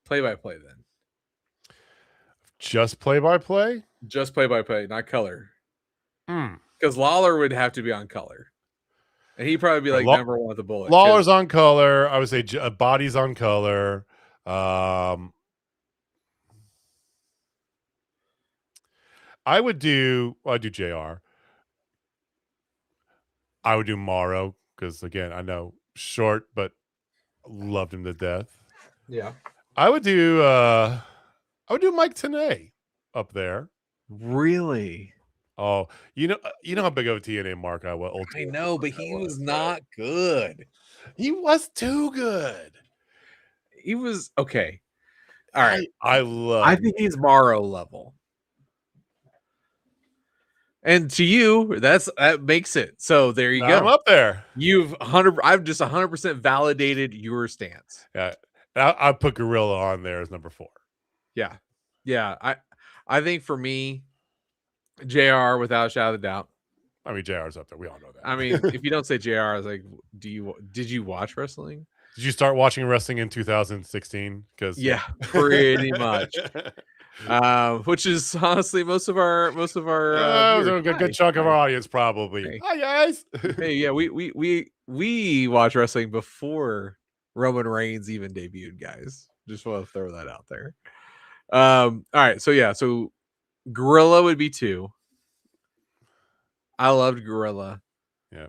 play-by-play then? Just play-by-play? Just play-by-play, not color. Because Lawler would have to be on color. And he'd probably be like number one with the bullet. Lawler's on color. I would say Body's on color. I do JR. I would do Morrow because again, I know short, but loved him to death. Yeah. I would do Mike Tenay up there. Really? Oh, you know how big of a TNA mark I was. I know, but he was not good. He was too good. He was okay. All right. I think he's Morrow level. And to you, that makes it. So there you go. I'm up there. I've just 100% validated your stance. Yeah. I put Gorilla on there as number 4. Yeah. I think for me, JR without a shadow of a doubt. I mean, JR's up there. We all know that. I mean, if you don't say JR, I was like, did you watch wrestling? Did you start watching wrestling in 2016? Because pretty much. Which is honestly most of our a good chunk of our audience probably. Hey. Hi guys. Hey, yeah, we watch wrestling before Roman Reigns even debuted, guys. Just want to throw that out there. All right, so Gorilla would be 2. I loved Gorilla. Yeah.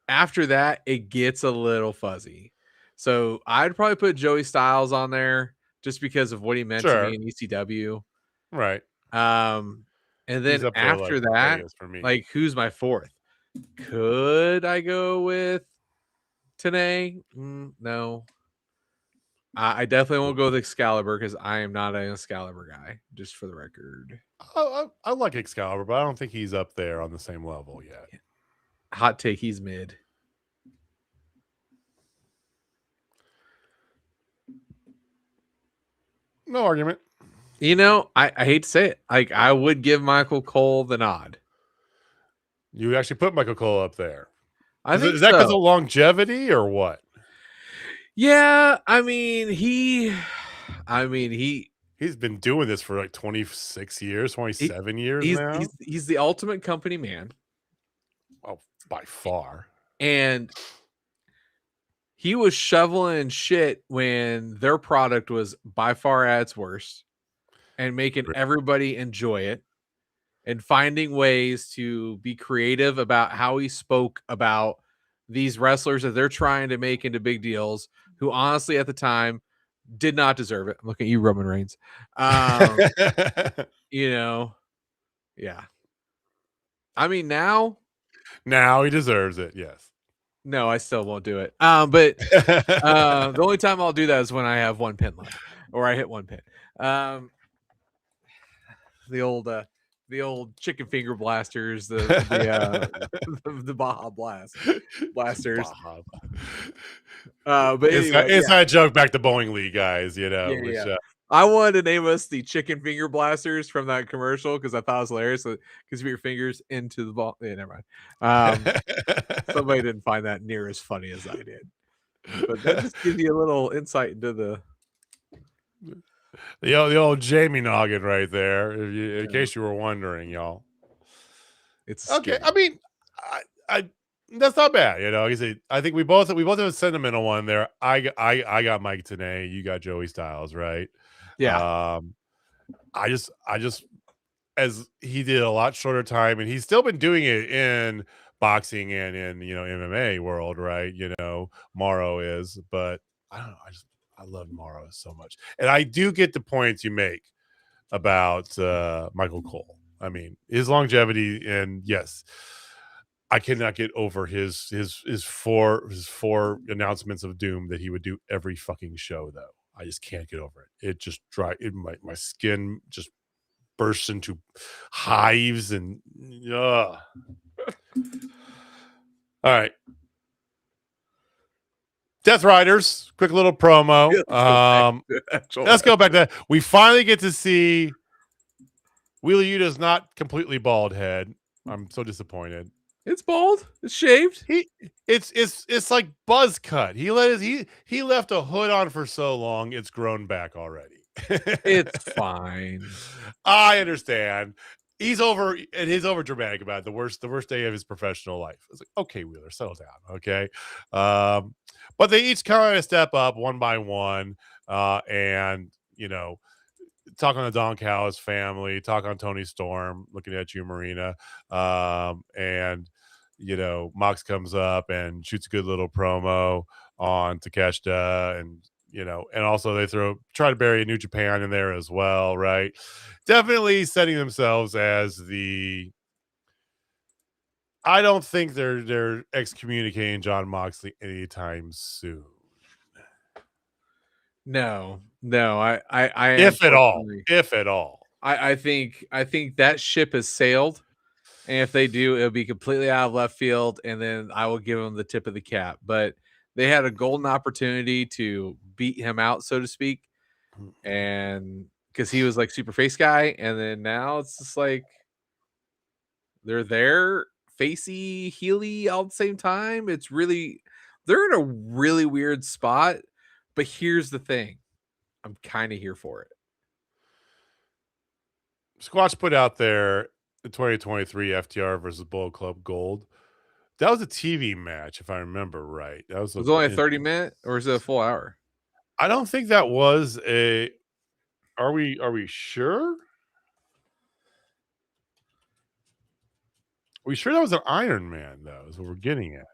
After that, it gets a little fuzzy. So I'd probably put Joey Styles on there just because of what he meant to me in ECW. Right. And then after that, for me. Like who's my 4th? Could I go with Tenay? No. I definitely won't go with Excalibur because I am not an Excalibur guy, just for the record. I like Excalibur, but I don't think he's up there on the same level yet. Hot take, he's mid. No argument. I hate to say it. Like I would give Michael Cole the nod. You actually put Michael Cole up there. Is that because of longevity or what? Yeah, I mean, He's been doing this for like 26 years, 27 years now. he's the ultimate company man, Oh, by far. and he was shoveling shit when their product was by far at its worst, and making everybody enjoy it, and finding ways to be creative about how he spoke about these wrestlers that they're trying to make into big deals, who honestly at the time did not deserve it. I'm looking at you, Roman Reigns. You know, yeah. I mean, now, Now he deserves it. Yes. no, I still won't do it. But the only time I'll do that is when I have one pin left, or I hit one pin. The old chicken finger blasters, the Baja blasters. Bob. But anyway, it's not a joke back to Bowling League guys, you know. yeah. Which, I wanted to name us the chicken finger blasters from that commercial because I thought it was hilarious. Because you put your fingers into the ball. Yeah, never mind. Somebody didn't find that near as funny as I did, but that just gives you a little insight into the old Jamie noggin right there. In case you were wondering, y'all. it's Okay. scary. I mean, I that's not bad, you know. I think we both have a sentimental one there. I got Mike Tenay, you got Joey Styles, right? Yeah. I just as he did a lot shorter time, and he's still been doing it in boxing and in MMA world, right? Morrow is, but I don't know. I love Morrow so much, and I do get the points you make about Michael Cole. I mean, his longevity, and yes, I cannot get over his four announcements of doom that he would do every fucking show. Though I just can't get over it. It just my skin just bursts into hives and all right. Death Riders, quick little promo. Let's go back to that. We finally get to see Wheeler Yuta's not completely bald head. I'm so disappointed. It's bald. It's shaved. It's like buzz cut. He left a hood on for so long, it's grown back already. It's fine. I understand. He's over dramatic about it. The worst day of his professional life. It's like, okay, Wheeler, settle down. Okay. But they each kind of step up one by one. And talk on the Don Callis family, talk on Tony Storm, looking at you, Marina. And Mox comes up and shoots a good little promo on Takeshita, and also they try to bury New Japan in there as well, right? Definitely setting themselves as I don't think they're excommunicating John Moxley anytime soon. No, I if at all. I think that ship has sailed, and if they do, it'll be completely out of left field, and then I will give them the tip of the cap. But they had a golden opportunity to beat him out, so to speak, and because he was like super face guy, and then now it's just like they're there, facey, heely all at the same time. They're in a really weird spot. But here's the thing. I'm kind of here for it. Squatch put out there the 2023 FTR versus Bullet Club Gold. That was a TV match, if I remember right. Was it only a 30-minute, or is it a full hour? I don't think that was a. Are we sure? Are we sure that was an Iron Man, though, is what we're getting at?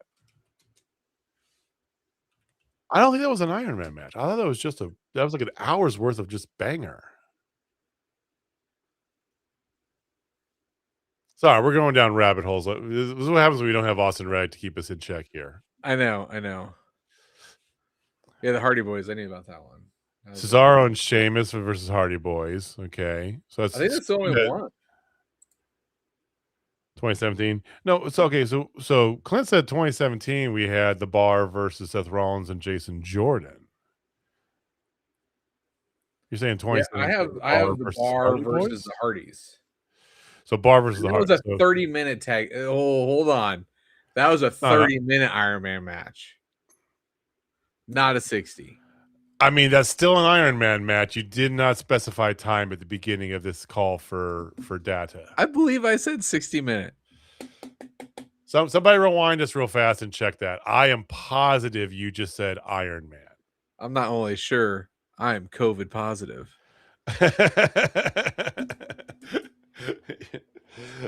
I don't think that was an Iron Man match. I thought that was like an hour's worth of just banger. Sorry, we're going down rabbit holes. This is what happens when we don't have Austin Reddick to keep us in check here. I know. Yeah, the Hardy Boys. I knew about that one. Cesaro and Sheamus versus Hardy Boys. Okay, so I think that's the only one. 2017. No, it's okay. So Clint said 2017 we had the Bar versus Seth Rollins and Jason Jordan. You're saying 2017? Yeah, I have the Bar versus the Hardys. So Bar versus the Hardys. That was a 30-minute tag. Oh, hold on. That was a 30-minute Iron Man match. Not a 60. I mean, that's still an Iron Man match. You did not specify time at the beginning of this call for data. I believe I said 60-minute. Somebody rewind us real fast and check that. I am positive you just said Iron Man. I'm not only sure, I am COVID positive.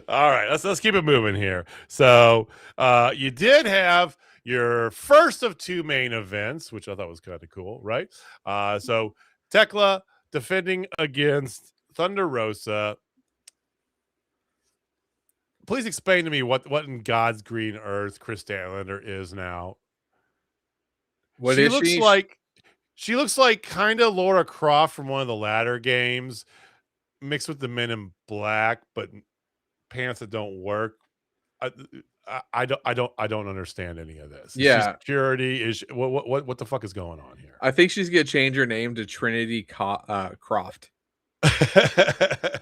All right, let's keep it moving here. So you did have your first of two main events, which I thought was kind of cool, right? So Thekla defending against Thunder Rosa. Please explain to me what in God's green earth Chris Statlander is now. What She is looks she? like she looks like kind of Laura Croft from one of the latter games, mixed with the Men in Black, but pants that don't work. I don't understand any of this. Is she Yeah. security? Is she, what the fuck is going on here? I think she's gonna change her name to Trinity Croft.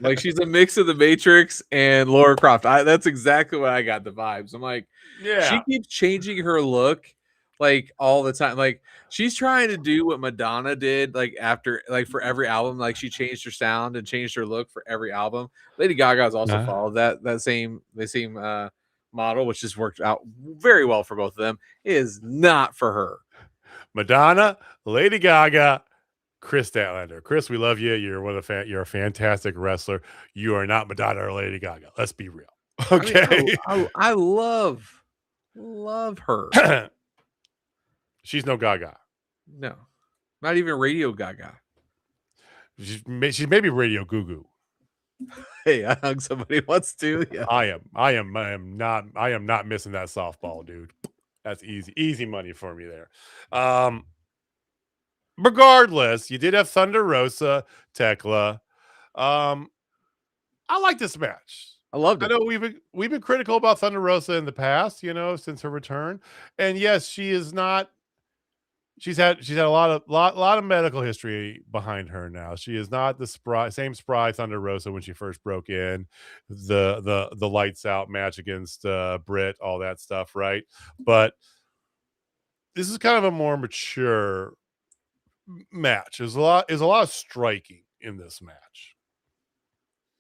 Like she's a mix of the Matrix and Laura Croft. That's exactly what I got the vibes. I'm like, she keeps changing her look like all the time. Like she's trying to do what Madonna did, like after like for every album, like she changed her sound and changed her look for every album. Lady Gaga's also followed the same model, which just worked out very well for both of them. It is not for her. Madonna, Lady Gaga, Chris Statlander. Chris, we love you. You're a fantastic wrestler. You are not Madonna or Lady Gaga. Let's be real. Okay. I love her. She's no Gaga. No, not even Radio Gaga. She's maybe Radio Goo Goo. Hey, I hung somebody once too. Yeah, I am not missing that softball, dude. That's easy money for me there. Regardless, you did have Thunder Rosa, Thekla. I like this match. I loved it. I know we've been critical about Thunder Rosa in the past, since her return. And yes, she is not. She's had a lot of medical history behind her now. She is not the same spry Thunder Rosa when she first broke in, the lights out match against Britt, all that stuff, right? But this is kind of a more mature match. There's a lot of striking in this match.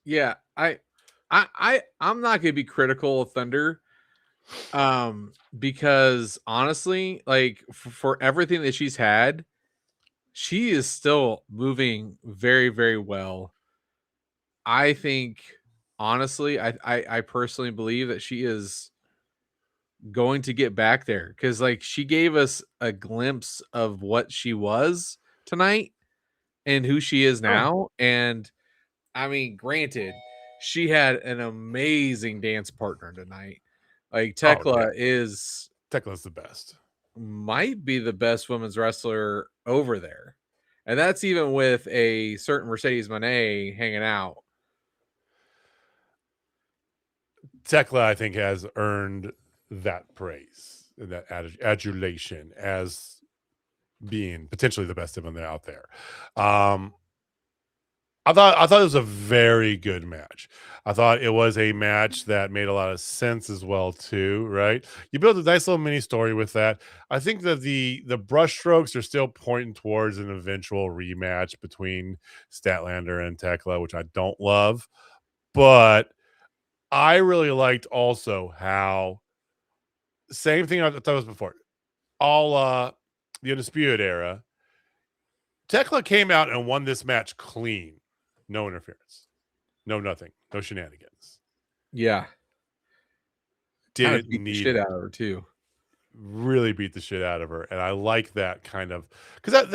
Yeah, I'm not gonna be critical of Thunder, because honestly, like for everything that she's had, she is still moving very, very well. I think honestly, I personally believe that she is going to get back there because like she gave us a glimpse of what she was tonight and who she is now. And I mean, granted, she had an amazing dance partner tonight. Like Thekla's the best. Might be the best women's wrestler over there. And that's even with a certain Mercedes Moné hanging out. Thekla, I think, has earned that praise, that adulation as being potentially the best woman out there. I thought it was a very good match. I thought it was a match that made a lot of sense as well too, right? You built a nice little mini story with that. I think that the brushstrokes are still pointing towards an eventual rematch between Statlander and Thekla, which I don't love, but I really liked also how same thing I thought was before. All the Undisputed Era, Thekla came out and won this match clean. No interference. No nothing. No shenanigans. Yeah. Didn't beat the shit out of her too. Really beat the shit out of her. And I like that kind of because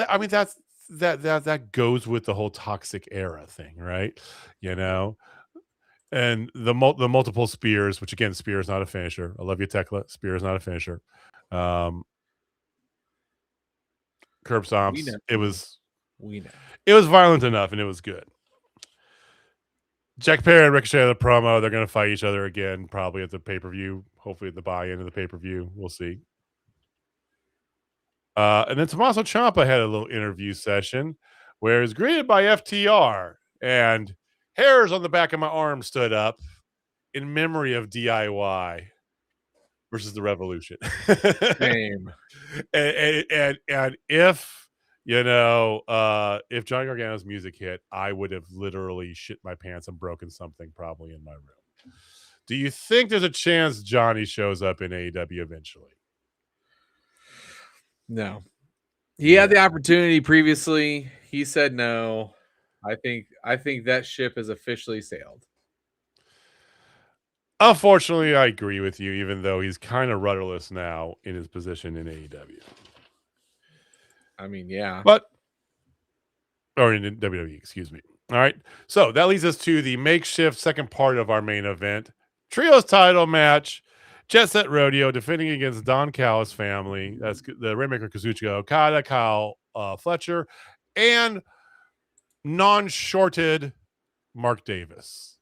that goes with the whole toxic era thing, right? And the multiple spears, which again, spear is not a finisher. I love you, Thekla. Spear is not a finisher. Curb stomps. It was violent enough, and it was good. Jack Perry and Ricochet on the promo. They're going to fight each other again, probably at the pay-per-view. Hopefully at the buy-in of the pay-per-view. We'll see. And then Tommaso Ciampa had a little interview session where he was greeted by FTR, and hairs on the back of my arm stood up in memory of DIY. versus the Revolution. Same. and if if Johnny Gargano's music hit, I would have literally shit my pants and broken something probably in my room. Do you think there's a chance Johnny shows up in AEW eventually? No. He had the opportunity previously. He said no. I think that ship has officially sailed. Unfortunately, I agree with you, even though he's kind of rudderless now in his position in AEW. I mean, yeah. Or in WWE, excuse me. All right. So that leads us to the makeshift second part of our main event. Trios title match. Jet Set Rodeo defending against Don Callis family. That's the Rainmaker Kazuchika Okada, Kyle Fletcher, and non-shorted Mark Davis.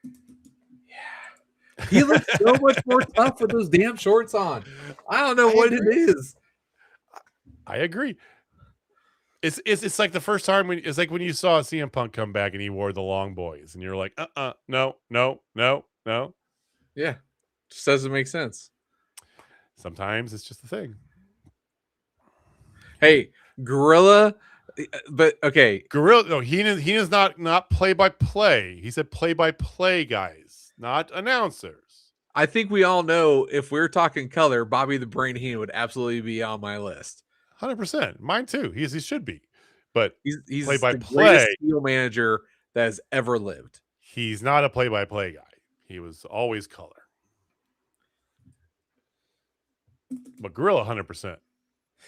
Yeah. He looks so much more tough with those damn shorts on. I don't know what it is. I agree. It's like the first time it's like when you saw CM Punk come back and he wore the long boys and you're like, no. Yeah. Just doesn't make sense. Sometimes it's just the thing. Hey, Gorilla, but okay. Gorilla, no, he is not play by play. He said play by play guys, not announcers. I think we all know if we're talking color, Bobby the Brain Heenan would absolutely be on my list. 100%. Mine too. He should be. But he's play by the play greatest heel manager that has ever lived. He's not a play by play guy. He was always color. But Gorilla 100%.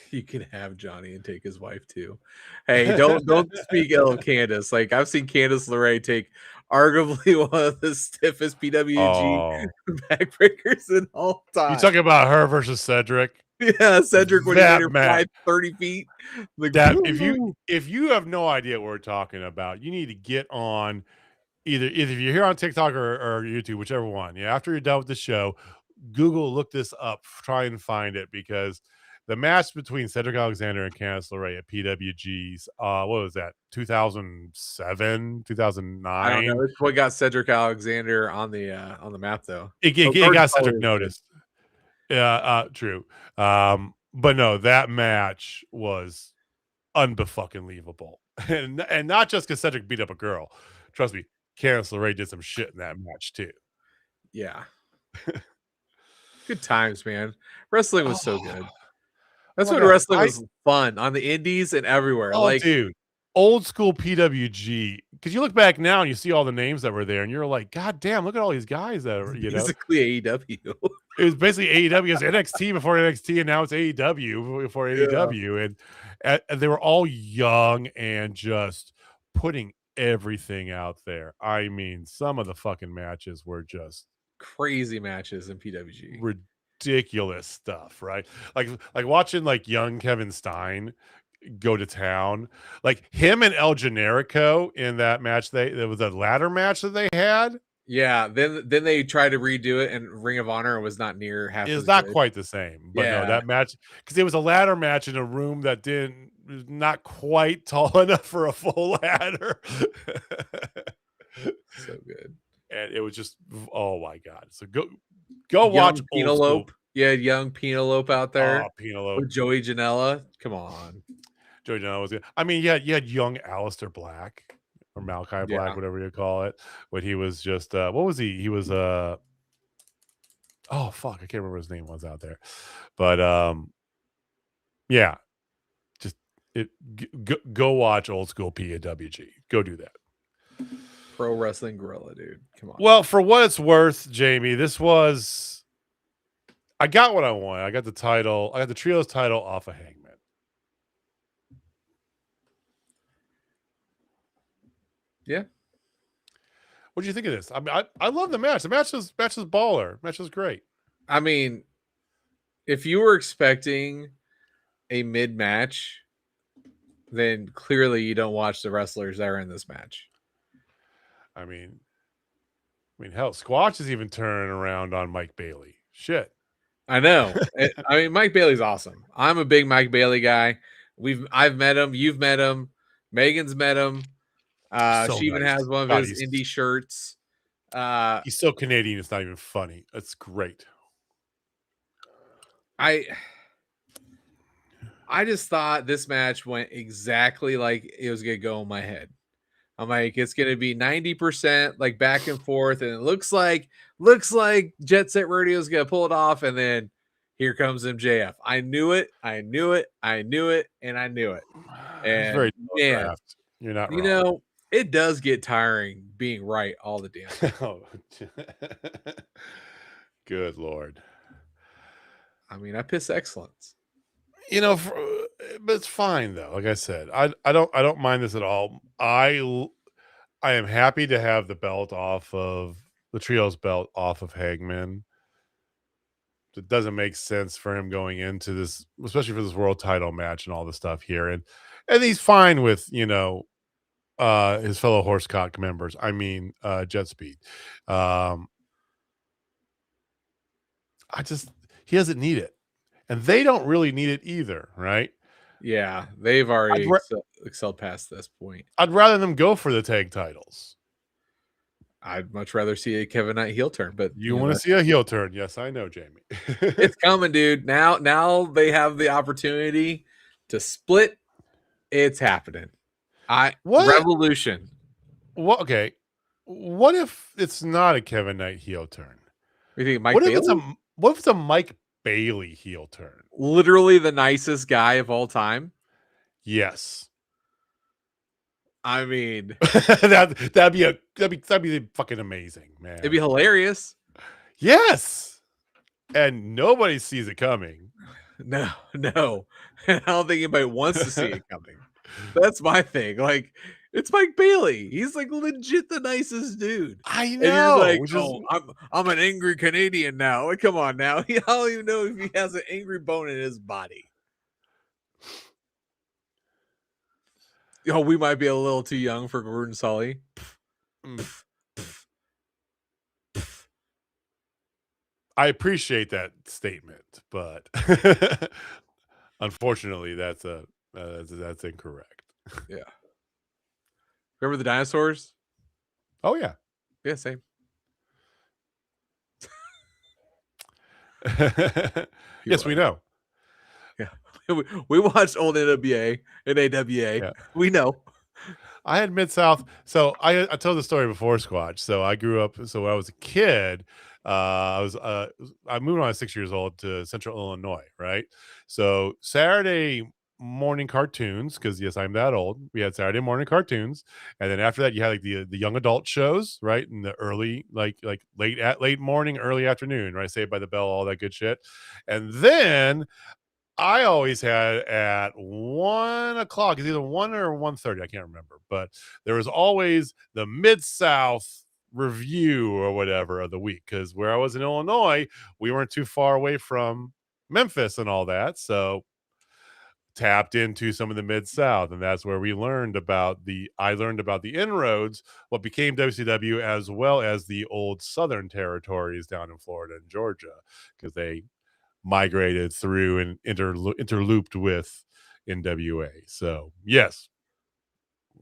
You can have Johnny and take his wife too. Hey, don't speak ill of Candice. Like I've seen Candice LeRae take arguably one of the stiffest PWG backbreakers in all time. You talking about her versus Cedric? Yeah, Cedric when he made her fly 30 feet. Like that, if you have no idea what we're talking about, you need to get on either if you're here on TikTok or YouTube, whichever one. Yeah, after you're done with the show, Google, look this up, try and find it, because the match between Cedric Alexander and Candice LeRae at PWG's, what was that, 2007, 2009? I don't know. It's what got Cedric Alexander on the map, though. It got Cedric noticed. Yeah, true. But no, that match was unbefucking-leavable. And not just because Cedric beat up a girl. Trust me, Candice LeRae did some shit in that match, too. Yeah. Good times, man. Wrestling was so good. That's when wrestling was fun on the indies and everywhere. Oh, like, dude, old school PWG. Because you look back now and you see all the names that were there, and you're like, God damn, look at all these guys that are, basically AEW. It was basically AEW. It's NXT before NXT, and now it's AEW before AEW. And they were all young and just putting everything out there. I mean, some of the fucking matches were just crazy matches in PWG. Ridiculous stuff, right? Like watching like young Kevin Stein go to town, like him and El Generico in that match. There was a ladder match that they had. Yeah, then they tried to redo it, and Ring of Honor was not near half. It's not quite the same, but no, that match, because it was a ladder match in a room that was not quite tall enough for a full ladder. So good, and it was just, oh my god! So go watch Penelope. Yeah, young Penelope out there. Oh, Penelope with Joey Janela. Come on, Joey Janela was good. I mean, you had young Aleister Black. Or Malachi Black, whatever you call it, when he was just what was he? He was oh fuck, I can't remember what his name was out there, but yeah, just go watch old school PWG. Go do that. Pro Wrestling Gorilla, dude. Come on. Well, for what it's worth, Jamie, I got what I wanted. I got the title. I got the trios title off of Hangman. Yeah. What do you think of this? I mean, I love the match. The match is baller. The match is great. I mean, if you were expecting a mid match, then clearly you don't watch the wrestlers that are in this match. I mean, hell, Squatch is even turning around on Mike Bailey. Shit. I know. I mean, Mike Bailey's awesome. I'm a big Mike Bailey guy. I've met him. You've met him. Megan's met him. She even has one of his indie shirts. He's so Canadian, it's not even funny. That's great. I just thought this match went exactly like it was gonna go in my head. I'm like, it's gonna be 90% like back and forth, and it looks like Jet Set Radio is gonna pull it off, and then here comes MJF. I knew it, and I knew it. It's very And man, telegraphed. You're not you wrong. know, it does get tiring being right all the damn time. Oh, good Lord. I mean, I piss excellence. But it's fine though. Like I said, I don't mind this at all. I am happy to have the belt off of the trios belt off of Hangman. It doesn't make sense for him going into this, especially for this world title match and all the stuff here. And he's fine with, his fellow horsecock members. I mean, Jet Speed. He doesn't need it. And they don't really need it either, right? Yeah, they've already excelled past this point. I'd rather them go for the tag titles. I'd much rather see a Kevin Knight heel turn, but you want to see a heel turn? Yes, I know, Jamie. It's coming, dude. Now they have the opportunity to split. It's happening. Revolution. What? Okay. What if it's not a Kevin Knight heel turn? You think Mike What Bailey? What if it's a Mike Bailey heel turn? Literally the nicest guy of all time. Yes. I mean, that'd be fucking amazing, man. It'd be hilarious. Yes. And nobody sees it coming. No. I don't think anybody wants to see it coming. That's my thing. Like, it's Mike Bailey. He's like legit the nicest dude. I know. And you're like, I'm an angry Canadian now. Like, come on now. I don't even know if he has an angry bone in his body. We might be a little too young for Gordon Sully. I appreciate that statement, but unfortunately, that's incorrect. Yeah. Remember the dinosaurs? Oh yeah. Yeah, same. Yes, we know. Yeah. We watched old NWA and AWA. Yeah. We know. I had Mid-South. So I told the story before, Squatch. So I grew up. So when I was a kid, I moved when I was 6 years old to Central Illinois, right? So Saturday morning cartoons, because yes, I'm that old. We had Saturday morning cartoons, and then after that, you had like the young adult shows, right? In the early, like late morning, early afternoon, right? Saved by the Bell, all that good shit, and then I always had at 1 o'clock. It's either 1 or 1:30. I can't remember, but there was always the Mid-South review or whatever of the week, because where I was in Illinois, we weren't too far away from Memphis and all that, so tapped into some of the Mid-South, and that's where I learned about the inroads, what became WCW, as well as the old Southern territories down in Florida and Georgia, because they migrated through and interlooped with NWA. So yes,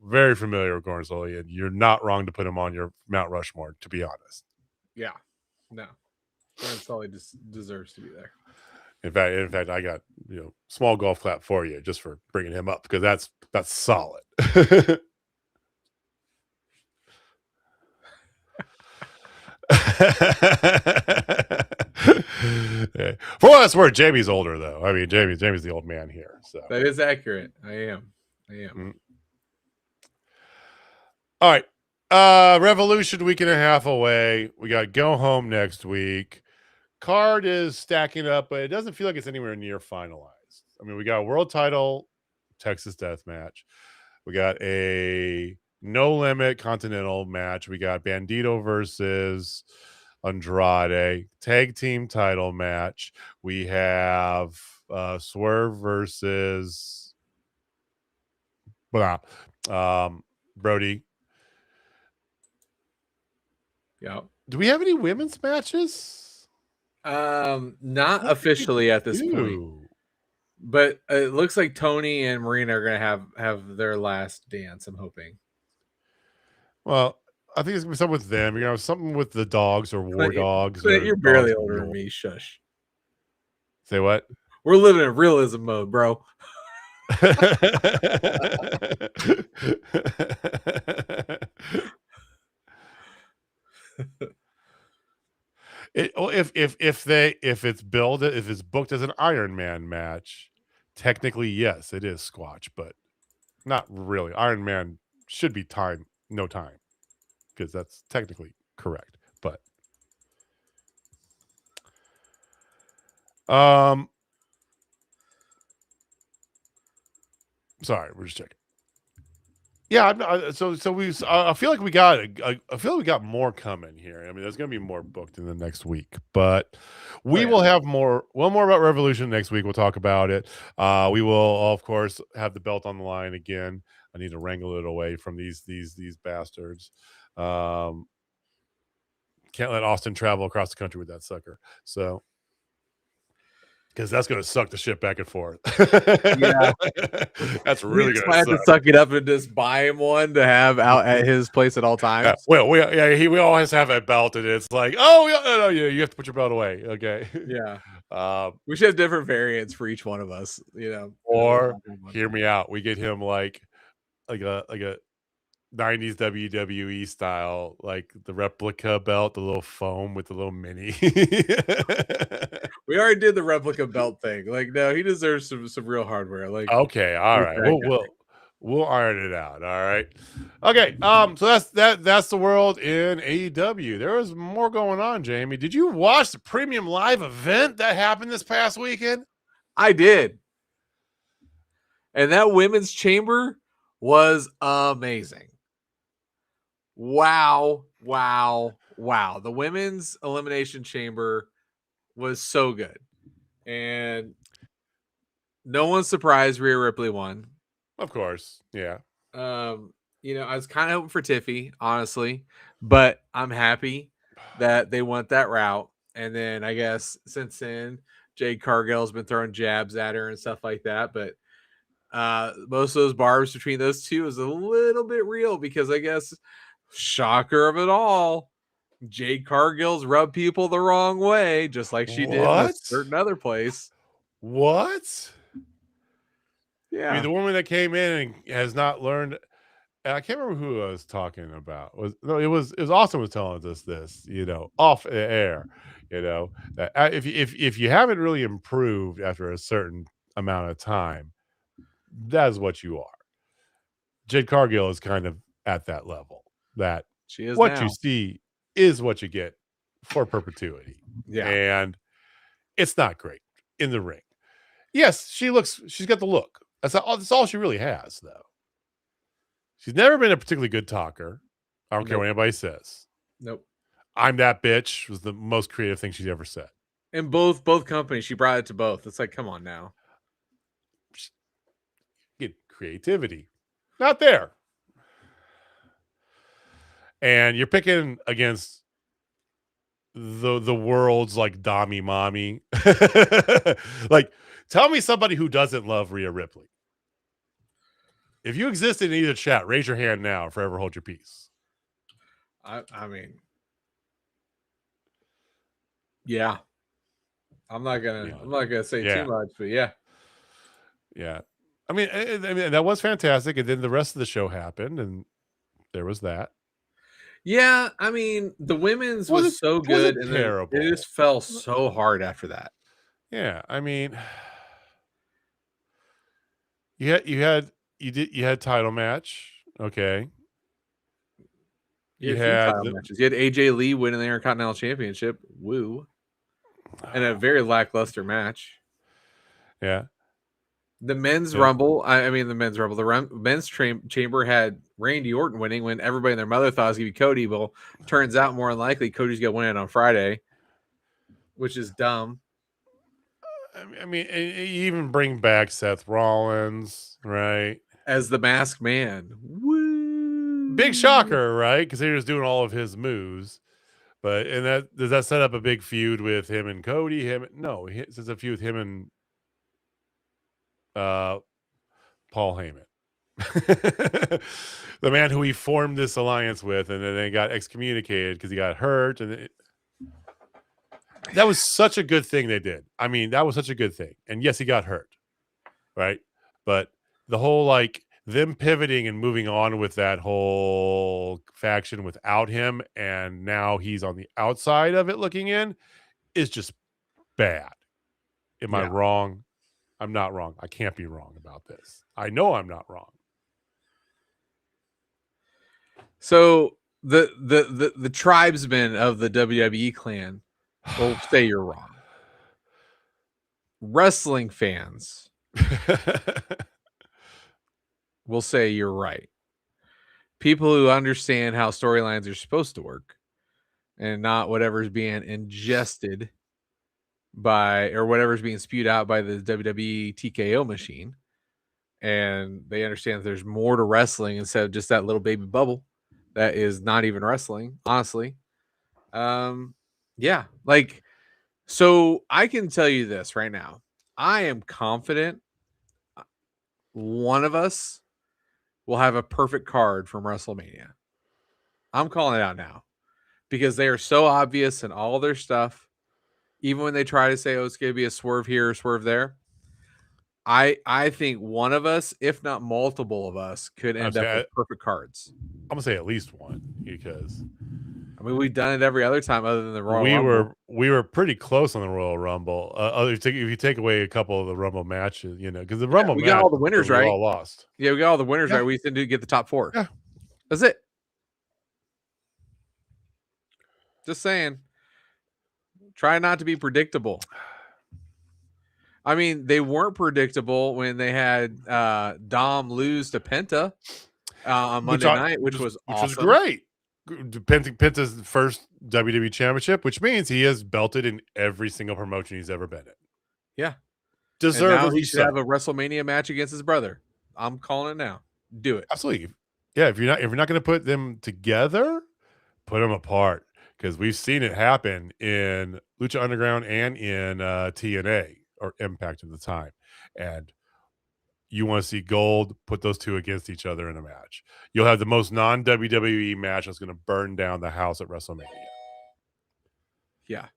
very familiar with Gordon Sully, and you're not wrong to put him on your Mount Rushmore, to be honest. Yeah, no, Gordon Sully deserves to be there. In fact, I got small golf clap for you just for bringing him up, because that's solid. Yeah. For what that's worth, Jamie's older though. I mean, Jamie's the old man here. So that is accurate. I am. Mm-hmm. All right. Revolution week and a half away. We got Go Home next week. Card is stacking up, but it doesn't feel like it's anywhere near finalized. I mean, we got a world title Texas death match. We got a no limit continental match. We got Bandito versus Andrade tag team title match. We have Swerve versus Brody. Yeah. Do we have any women's matches? Not officially at this point, but it looks like Tony and Marina are gonna have their last dance. I'm hoping. Well, I think it's gonna be something with them. You're gonna have something with the dogs or war dogs. You're barely older than me. Shush. Say what? We're living in realism mode, bro. If it's billed, if it's booked as an Iron Man match, technically yes, it is squash, but not really. Iron Man should be no time, because that's technically correct. But sorry, we're just checking. Yeah, I feel like we got I feel like we got more coming here. I mean, there's going to be more booked in the next week, but we will have more about Revolution next week. We'll talk about it. We will, of course, have the belt on the line again. I need to wrangle it away from these bastards. Can't let Austin travel across the country with that sucker. So, because that's going to suck the shit back and forth. Yeah, that's really going to have to suck it up and just buy him one to have out at his place at all times. We always have a belt, and it's like, oh, no, you have to put your belt away. Okay. Yeah. We should have different variants for each one of us, you know. Or hear me out. We get him like a 90s WWE style, like the replica belt, the little foam with the little mini. We already did the replica belt thing. Like, no, he deserves some real hardware. Like, okay, all right, we'll iron it out. All right, okay. So that's the world in AEW. There was more going on. Jamie, did you watch the premium live event that happened this past weekend? I did, and that women's chamber was amazing. Wow. The women's elimination chamber was so good. And no one's surprised Rhea Ripley won. Of course. Yeah. You know, I was kind of hoping for Tiffy, honestly, but I'm happy that they went that route. And then I guess since then, Jade Cargill's been throwing jabs at her and stuff like that. But most of those barbs between those two is a little bit real because I guess shocker of it all, Jade Cargill's rubbed people the wrong way, just like she did in a certain other place. What? Yeah. I mean, the woman that came in and has not learned. And I can't remember who I was talking about. It was Austin was telling us this, you know, off the air, you know, that if you haven't really improved after a certain amount of time, that is what you are. Jade Cargill is kind of at that level. That she is what now. you see is what you get for perpetuity. Yeah. And it's not great in the ring. Yes, she's got the look. That's all she really has, though. She's never been a particularly good talker. I don't care what anybody says. Nope. I'm that bitch was the most creative thing she's ever said. In both companies, she brought it to both. It's like, come on now. Get creativity. Not there. And you're picking against the world's like Dommy Mommy. Like, tell me somebody who doesn't love Rhea Ripley. If you exist in either chat, raise your hand now or forever hold your peace. I mean, yeah. I'm not gonna say too much, but yeah. Yeah. I mean, that was fantastic. And then the rest of the show happened, and there was that. Yeah, I mean, the women's was so good, and terrible. It just fell so hard after that. Yeah, I mean, you had title match, okay. You had title matches. You had AJ Lee winning the Intercontinental Championship. Woo. And a very lackluster match. Yeah. The men's rumble. The men's chamber had Randy Orton winning when everybody and their mother thought it was going to be Cody. Well, turns out more than likely Cody's going to win it on Friday, which is dumb. I mean, you even bring back Seth Rollins, right? As the Masked Man. Woo! Big shocker, right? Because they're just doing all of his moves. But does that set up a big feud with him and Cody? It's a feud with him and Paul Heyman. The man who he formed this alliance with, and then they got excommunicated because he got hurt. And That was such a good thing they did. I mean, that was such a good thing. And yes, he got hurt, right? But the whole like them pivoting and moving on with that whole faction without him, and now he's on the outside of it looking in, is just bad. Am I wrong? I'm not wrong. I can't be wrong about this. I know I'm not wrong. So the tribesmen of the WWE clan will say you're wrong. Wrestling fans will say you're right. People who understand how storylines are supposed to work and not whatever's being ingested by or whatever's being spewed out by the WWE TKO machine. And they understand that there's more to wrestling instead of just that little baby bubble that is not even wrestling, honestly. Yeah, like, so I can tell you this right now. I am confident one of us will have a perfect card from WrestleMania. I'm calling it out now because they are so obvious in all their stuff. Even when they try to say, oh, it's going to be a swerve here or swerve there. I think one of us, if not multiple of us, could end up with perfect cards. I'm gonna say at least one because I mean we've done it every other time other than the Royal Rumble. We were pretty close on the Royal Rumble. If you take away a couple of the Rumble matches, you know, because the Rumble we got all the winners right. All lost. Yeah, we got all the winners right. We just didn't get the top 4. Yeah, that's it. Just saying. Try not to be predictable. I mean, they weren't predictable when they had Dom lose to Penta on Monday night, which was awesome. Which was great. Penta's first WWE championship, which means he has belted in every single promotion he's ever been in. Yeah. Deservedly he should have a WrestleMania match against his brother. I'm calling it now. Do it. Absolutely. Yeah, if you're not going to put them together, put them apart. Because we've seen it happen in Lucha Underground and in TNA or Impact at the time. And you want to see gold, put those two against each other in a match. You'll have the most non-WWE match that's going to burn down the house at WrestleMania. Yeah.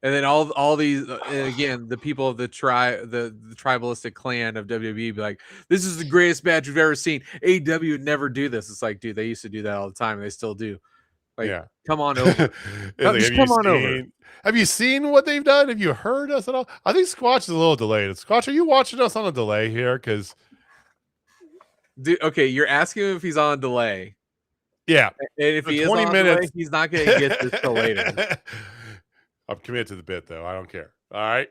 And then all these, again, the people of the tribalistic clan of WWE be like, this is the greatest match we've ever seen. AEW would never do this. It's like, dude, they used to do that all the time. And they still do. Like, yeah. Come on over. Come on over. Have you seen what they've done? Have you heard us at all? I think Squatch is a little delayed. Squatch, are you watching us on a delay here? Because, okay, you're asking him if he's on a delay. Yeah. And if he is on a delay, he's not going to get this till later. I'm committed to the bit, though. I don't care. All right.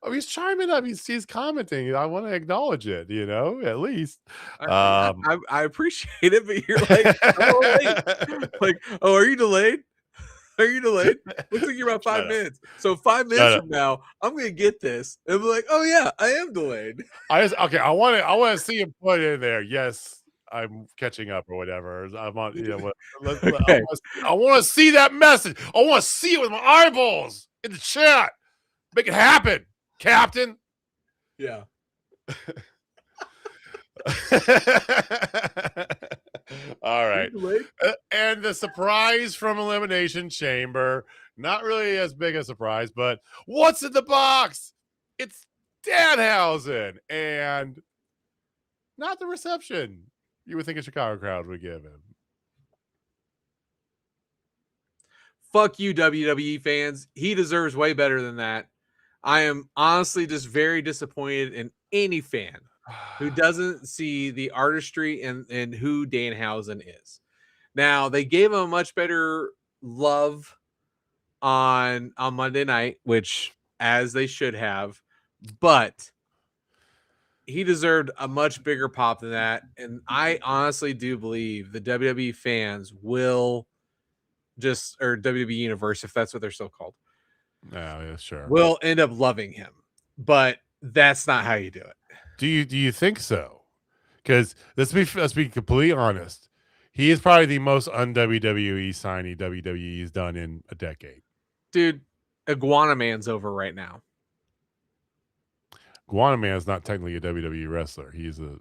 Oh, he's chiming up. He's commenting. I want to acknowledge it, you know, at least. I appreciate it, but you're like, oh, late. Like, oh, are you delayed? Are you delayed? Looks like you're about 5 minutes. So 5 minutes from now, I'm gonna get this and be like, oh yeah, I am delayed. I want to see him put in there. Yes, I'm catching up or whatever. I'm on. You know, okay. I want to see that message. I want to see it with my eyeballs in the chat. Make it happen, Captain. Yeah. All right. And the surprise from Elimination Chamber. Not really as big a surprise, but what's in the box? It's Danhausen. And not the reception you would think a Chicago crowd would give him. Fuck you, WWE fans. He deserves way better than that. I am honestly just very disappointed in any fan who doesn't see the artistry and who Danhausen is. Now, they gave him a much better love on Monday night, which as they should have, but he deserved a much bigger pop than that. And I honestly do believe the WWE fans will or WWE Universe, if that's what they're still called. Yeah, sure. Will end up loving him, but that's not how you do it. Do you think so? Because let's be completely honest. He is probably the most un-WWE signing WWE's done in a decade. Dude, Iguana Man's over right now. Iguana Man is not technically a WWE wrestler. He's a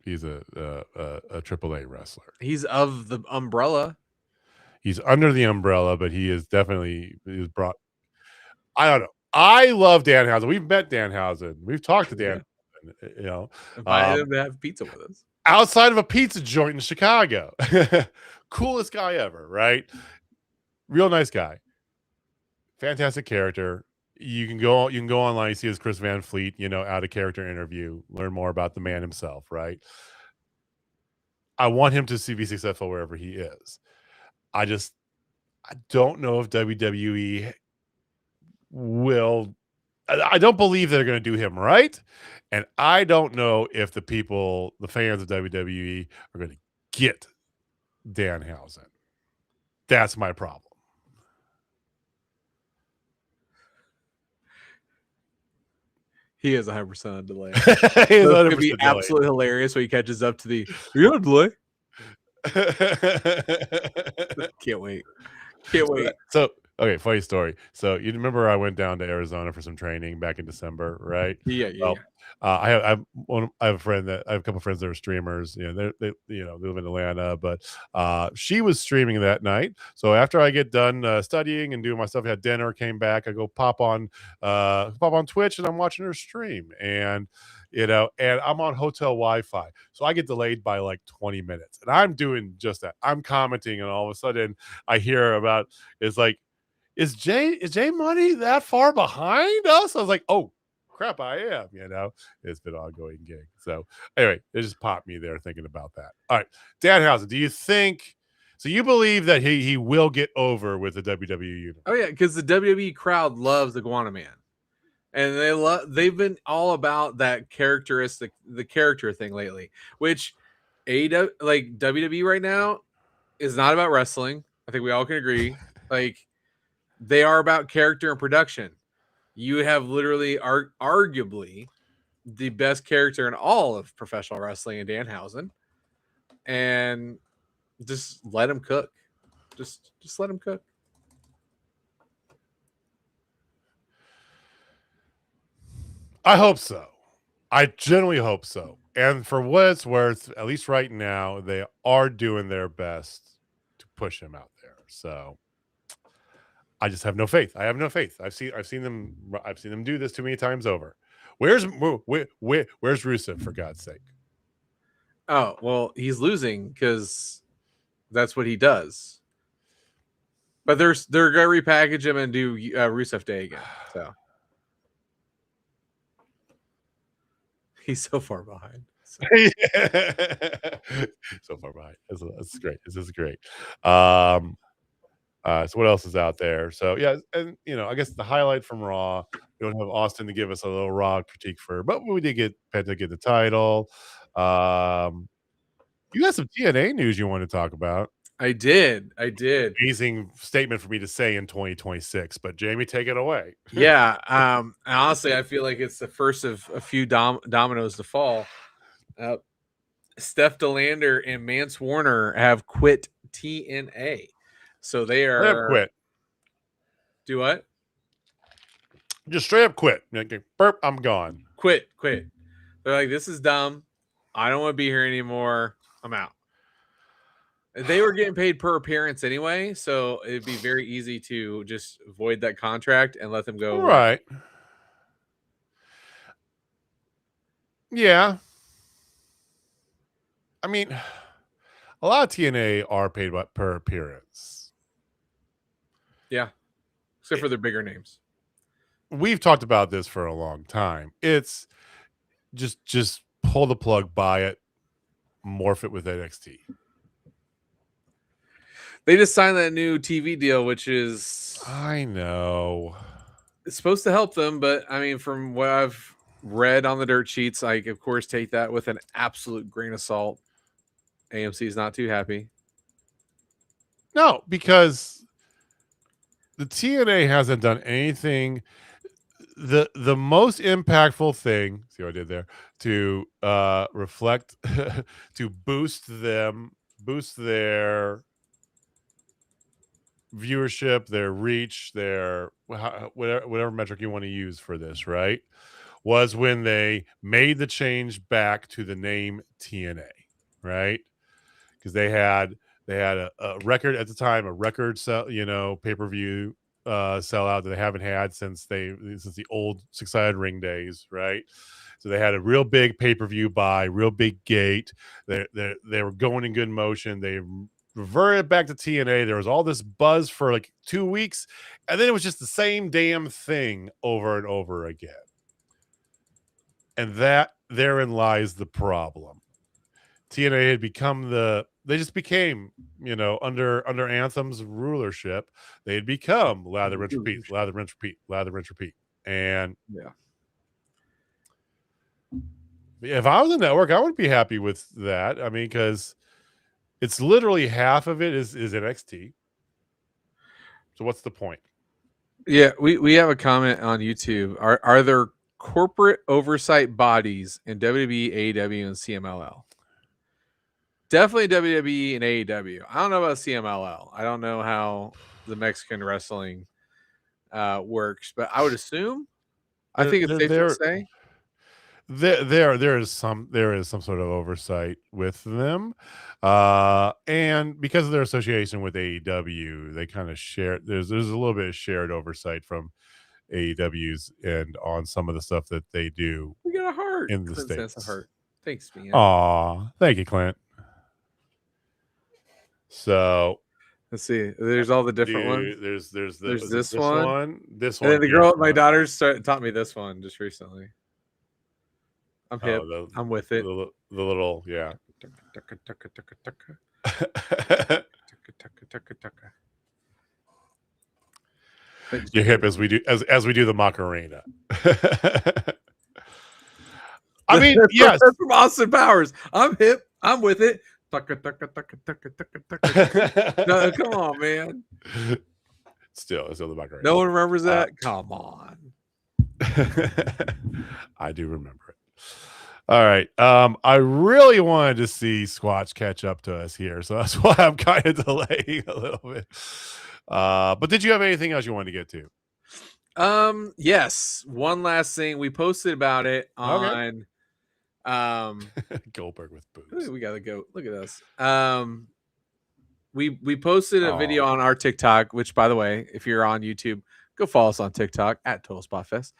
AAA wrestler. He's of the umbrella. He's under the umbrella, but he is definitely brought. I don't know. I love Danhausen. We've met Danhausen. We've talked to Dan. Yeah. You know, Invited him to have pizza with us. outside of a pizza joint in Chicago. Coolest guy ever, right? Real nice guy. Fantastic character. You can go online, see his Chris Van Fleet, out of character interview, learn more about the man himself, right? I want him to be successful wherever he is. I don't know if WWE will. I don't believe they're going to do him right, and I don't know if the fans of WWE, are going to get Danhausen. That's my problem. He is 100% on delay. It's going to be absolutely hilarious when he catches up to the. You're on delay. Can't wait. So, okay, funny story. So, you remember I went down to Arizona for some training back in December, right? Yeah. I have a friend I have a couple friends that are streamers. They live in Atlanta, but she was streaming that night. So after I get done studying and doing my stuff, I had dinner, came back, I go pop on Twitch, and I'm watching her stream, and I'm on hotel Wi-Fi, so I get delayed by like 20 minutes, and I'm doing just that. I'm commenting, and all of a sudden I hear about it's like, is Jay Money that far behind us? I was like, oh crap, I am. It's been an ongoing gig. So anyway, it just popped me there thinking about that. All right, Danhausen, do you think? So you believe that he will get over with the WWE universe? Oh yeah, because the WWE crowd loves the Iguana Man, and they've been all about that characteristic, the character thing lately. Which AEW, like WWE right now, is not about wrestling. I think we all can agree. Like they are about character and production. You have literally arguably the best character in all of professional wrestling in Danhausen, and just let him cook. Just let him cook. I hope so. I generally hope so. And for what it's worth, at least right now, they are doing their best to push him out there. So I just have no faith. I have no faith. I've seen them do this too many times over. Where's Rusev, for God's sake? Oh, well, he's losing because that's what he does. But they're going to repackage him and do Rusev Day again. So he's so far behind. So, so far behind. That's great. This is great. So what else is out there? So yeah, and I guess the highlight from Raw, we don't have Austin to give us a little Raw critique but we did get Penta get the title. You got some TNA news you want to talk about. I did. Amazing statement for me to say in 2026, but Jamie, take it away. Yeah. Honestly, I feel like it's the first of a few dominoes to fall. Steph DeLander and Mance Warner have quit TNA. So they are quit. Do what? Just straight up quit. Burp, I'm gone. Quit. They're like, this is dumb. I don't want to be here anymore. I'm out. They were getting paid per appearance anyway, so it'd be very easy to just void that contract and let them go. Right. Yeah. I mean, a lot of TNA are paid per appearance. Yeah. Except for their bigger names. We've talked about this for a long time. It's just pull the plug, buy it, morph it with NXT. They just signed that new TV deal, which is, I know, it's supposed to help them, but I mean, from what I've read on the dirt sheets, I of course take that with an absolute grain of salt. AMC is not too happy. No, because the TNA hasn't done anything. The most impactful thing, see what I did there, to reflect to boost their viewership, their reach, their whatever metric you want to use for this, right, was when they made the change back to the name TNA, right? Because they had They had a record at the time, a record sell, pay-per-view sellout that they haven't had since the old six-sided ring days, right? So they had a real big pay-per-view buy, real big gate. They were going in good motion. They reverted back to TNA. There was all this buzz for like 2 weeks, and then it was just the same damn thing over and over again. And therein lies the problem. TNA had become they just became, under Anthem's rulership, they had become lather, rinse, repeat, lather, rinse, repeat, lather, rinse, repeat. And yeah, if I was a network, I would be happy with that. I mean, because it's literally half of it is NXT. So what's the point? Yeah, we have a comment on YouTube. Are there corporate oversight bodies in WWE, AEW, and CMLL? Definitely WWE and AEW. I don't know about CMLL. I don't know how the Mexican wrestling works, but I would assume. I think it's safe to say there is some sort of oversight with them, and because of their association with AEW, they kind of share. There's a little bit of shared oversight from AEW's and on some of the stuff that they do. We got a heart in the Clint States. Says a heart. Thanks, man. Aw, thank you, Clint. So let's see. There's all the different ones. There's this one. This one. And then the girl, my daughters taught me this one just recently. I'm hip. I'm with it. The little, yeah. You're hip as we do the Macarena. I mean, yes, that's from Austin Powers. I'm hip. I'm with it. No, come on, man. Still the Macarena. No one remembers that. Come on. I do remember it. All right. I really wanted to see Squatch catch up to us here, so that's why I'm kind of delaying a little bit. But did you have anything else you wanted to get to? Yes. One last thing. We posted about it on Goldberg with boobs. We gotta go. Look at us. We posted a video on our TikTok, which, by the way, if you're on YouTube, go follow us on TikTok at Total Spotfest.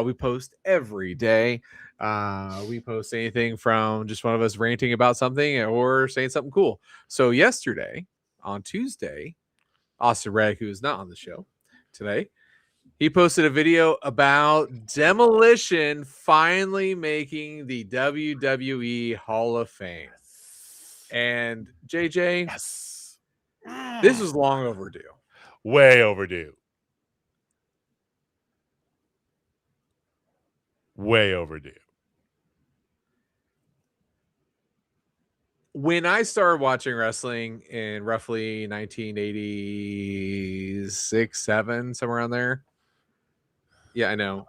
We post every day. We post anything from just one of us ranting about something or saying something cool. So yesterday, on Tuesday, Austin Reddick, who is not on the show today, he posted a video about Demolition finally making the WWE Hall of Fame. And JJ, yes, this was long overdue. Way overdue. Way overdue. When I started watching wrestling in roughly 1986, 7, somewhere around there. Yeah, I know.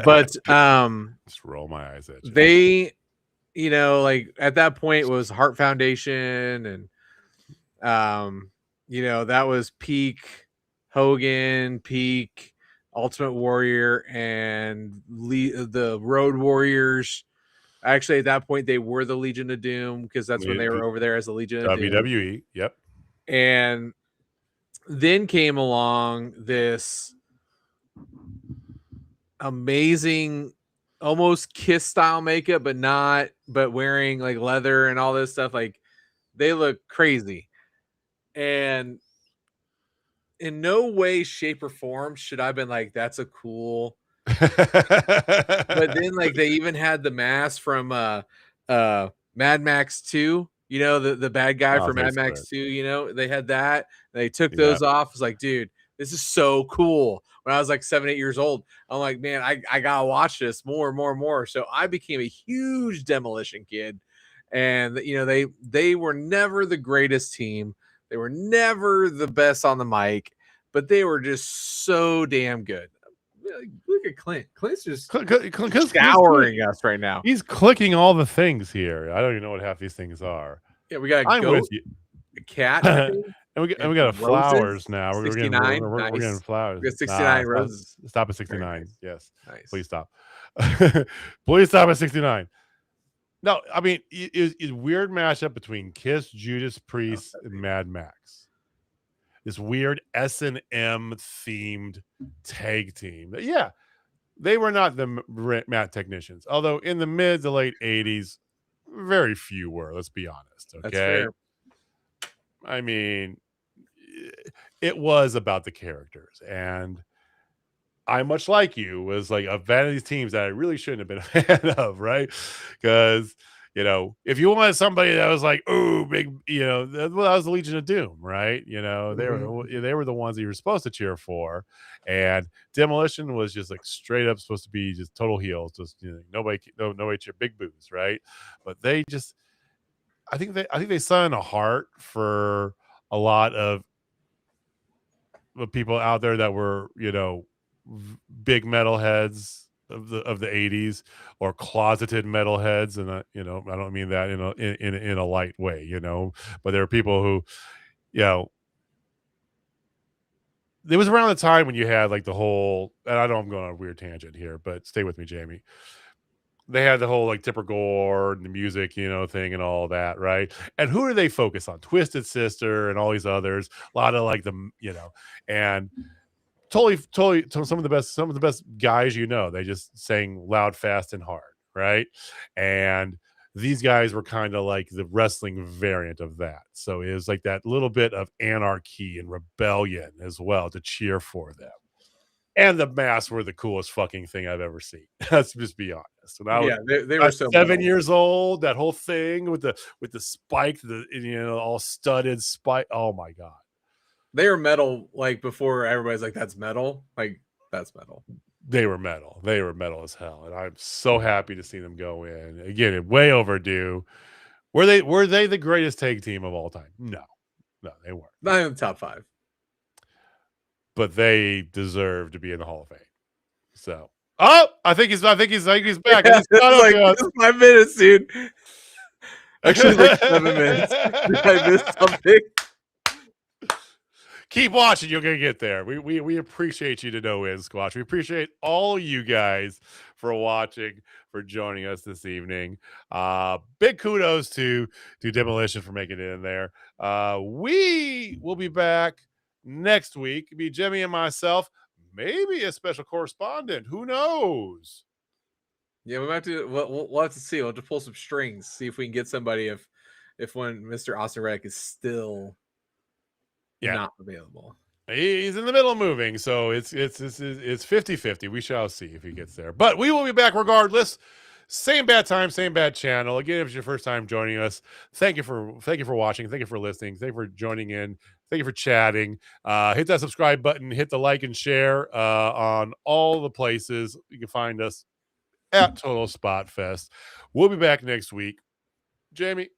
But just roll my eyes at you. They, like at that point it was Heart Foundation, and that was peak Hogan, peak Ultimate Warrior, and the Road Warriors. Actually, at that point, they were the Legion of Doom, because that's when they were over there as the Legion of Doom. WWE, yep. And then came along this amazing, almost Kiss style makeup, but wearing like leather and all this stuff. Like, they look crazy. And in no way, shape, or form should I have been like, that's a cool. But then, like, they even had the mask from Mad Max 2, the bad guy from Mad Max 2, they had that. They took those off. I was like, dude, this is so cool. When I was like 7, 8 years old, I'm like, man, I gotta watch this more. So I became a huge Demolition kid. And they were never the greatest team. They were never the best on the mic, but they were just so damn good. Look at Clint. Clint's just scouring us right now. He's clicking all the things here. I don't even know what half these things are. Yeah, we got a goat, a cat, and we got flowers now. 69. We're getting flowers. We got 69 roses. Stop at 69. Nice. Yes. Nice. Please stop. Please stop at 69. No, I mean, it's weird mashup between Kiss, Judas Priest, and Mad Max. This weird S&M themed tag team. Yeah, they were not the mat technicians. Although in the mid to late 80s, very few were, let's be honest. That's Okay. fair. I mean, it was about the characters. And I, much like you, was like a fan of these teams that I really shouldn't have been a fan of, right? Because, if you wanted somebody that was like, oh, big, that was the Legion of Doom, right? They were the ones that you were supposed to cheer for. And Demolition was just like straight up supposed to be just total heels, just nobody cheer big boos, right? But they just, I think they sun a heart for a lot of the people out there that were, big metalheads of the 80s, or closeted metalheads, and I don't mean that in a light way, but there are people who, it was around the time when you had like the whole, and I know I'm going on a weird tangent here, but stay with me, Jamie. They had the whole like Tipper Gore and the music, thing and all that, right? And who do they focus on? Twisted Sister and all these others, a lot of like and totally some of the best guys, they just sang loud, fast, and hard, right? And these guys were kind of like the wrestling variant of that. So it was like that little bit of anarchy and rebellion as well to cheer for them. And the masks were the coolest fucking thing I've ever seen. Let's just be honest. When they were so 7 years old, that whole thing with the spike, all studded spike. Oh my god. They were metal, like before everybody's like, that's metal. Like, that's metal. They were metal. They were metal as hell. And I'm so happy to see them go in. Again, way overdue. Were they the greatest tag team of all time? No, they weren't. Not in the top 5. But they deserve to be in the Hall of Fame. So, I think he's back. He's like 5 minutes, dude. Actually, like 7 minutes. Did I miss something? Keep watching. You're going to get there. We appreciate you to no end, Squash. We appreciate all you guys for watching, for joining us this evening. Big kudos to Demolition for making it in there. We will be back next week. It'll be Jimmy and myself, maybe a special correspondent. Who knows? Yeah, we might do. We'll have to see. We'll have to pull some strings, see if we can get somebody. If when Mr. Austin Reddick is still not available. He's in the middle of moving, so it's 50-50. We shall see if he gets there. But we will be back regardless. Same bad time, same bad channel. Again, if it's your first time joining us, thank you for watching. Thank you for listening. Thank you for joining in. Thank you for chatting. Hit that subscribe button. Hit the like and share on all the places. You can find us at Total Spotfest. We'll be back next week. Jamie,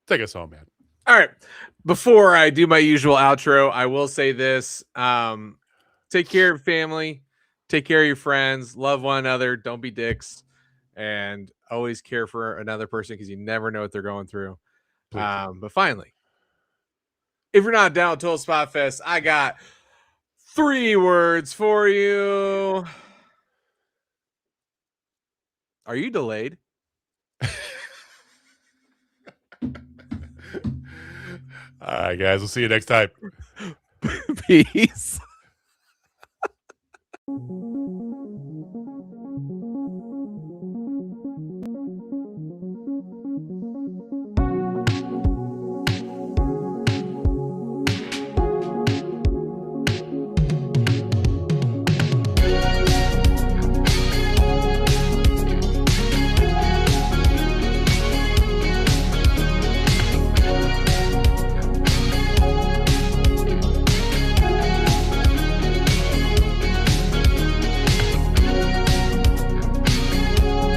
take us home, man. All right. Before I do my usual outro, I will say this. Take care of family. Take care of your friends. Love one another. Don't be dicks. And always care for another person because you never know what they're going through. But finally, if you're not down with Total Spotfest, I got 3 words for you. Are you delayed? All right, guys. We'll see you next time. Peace.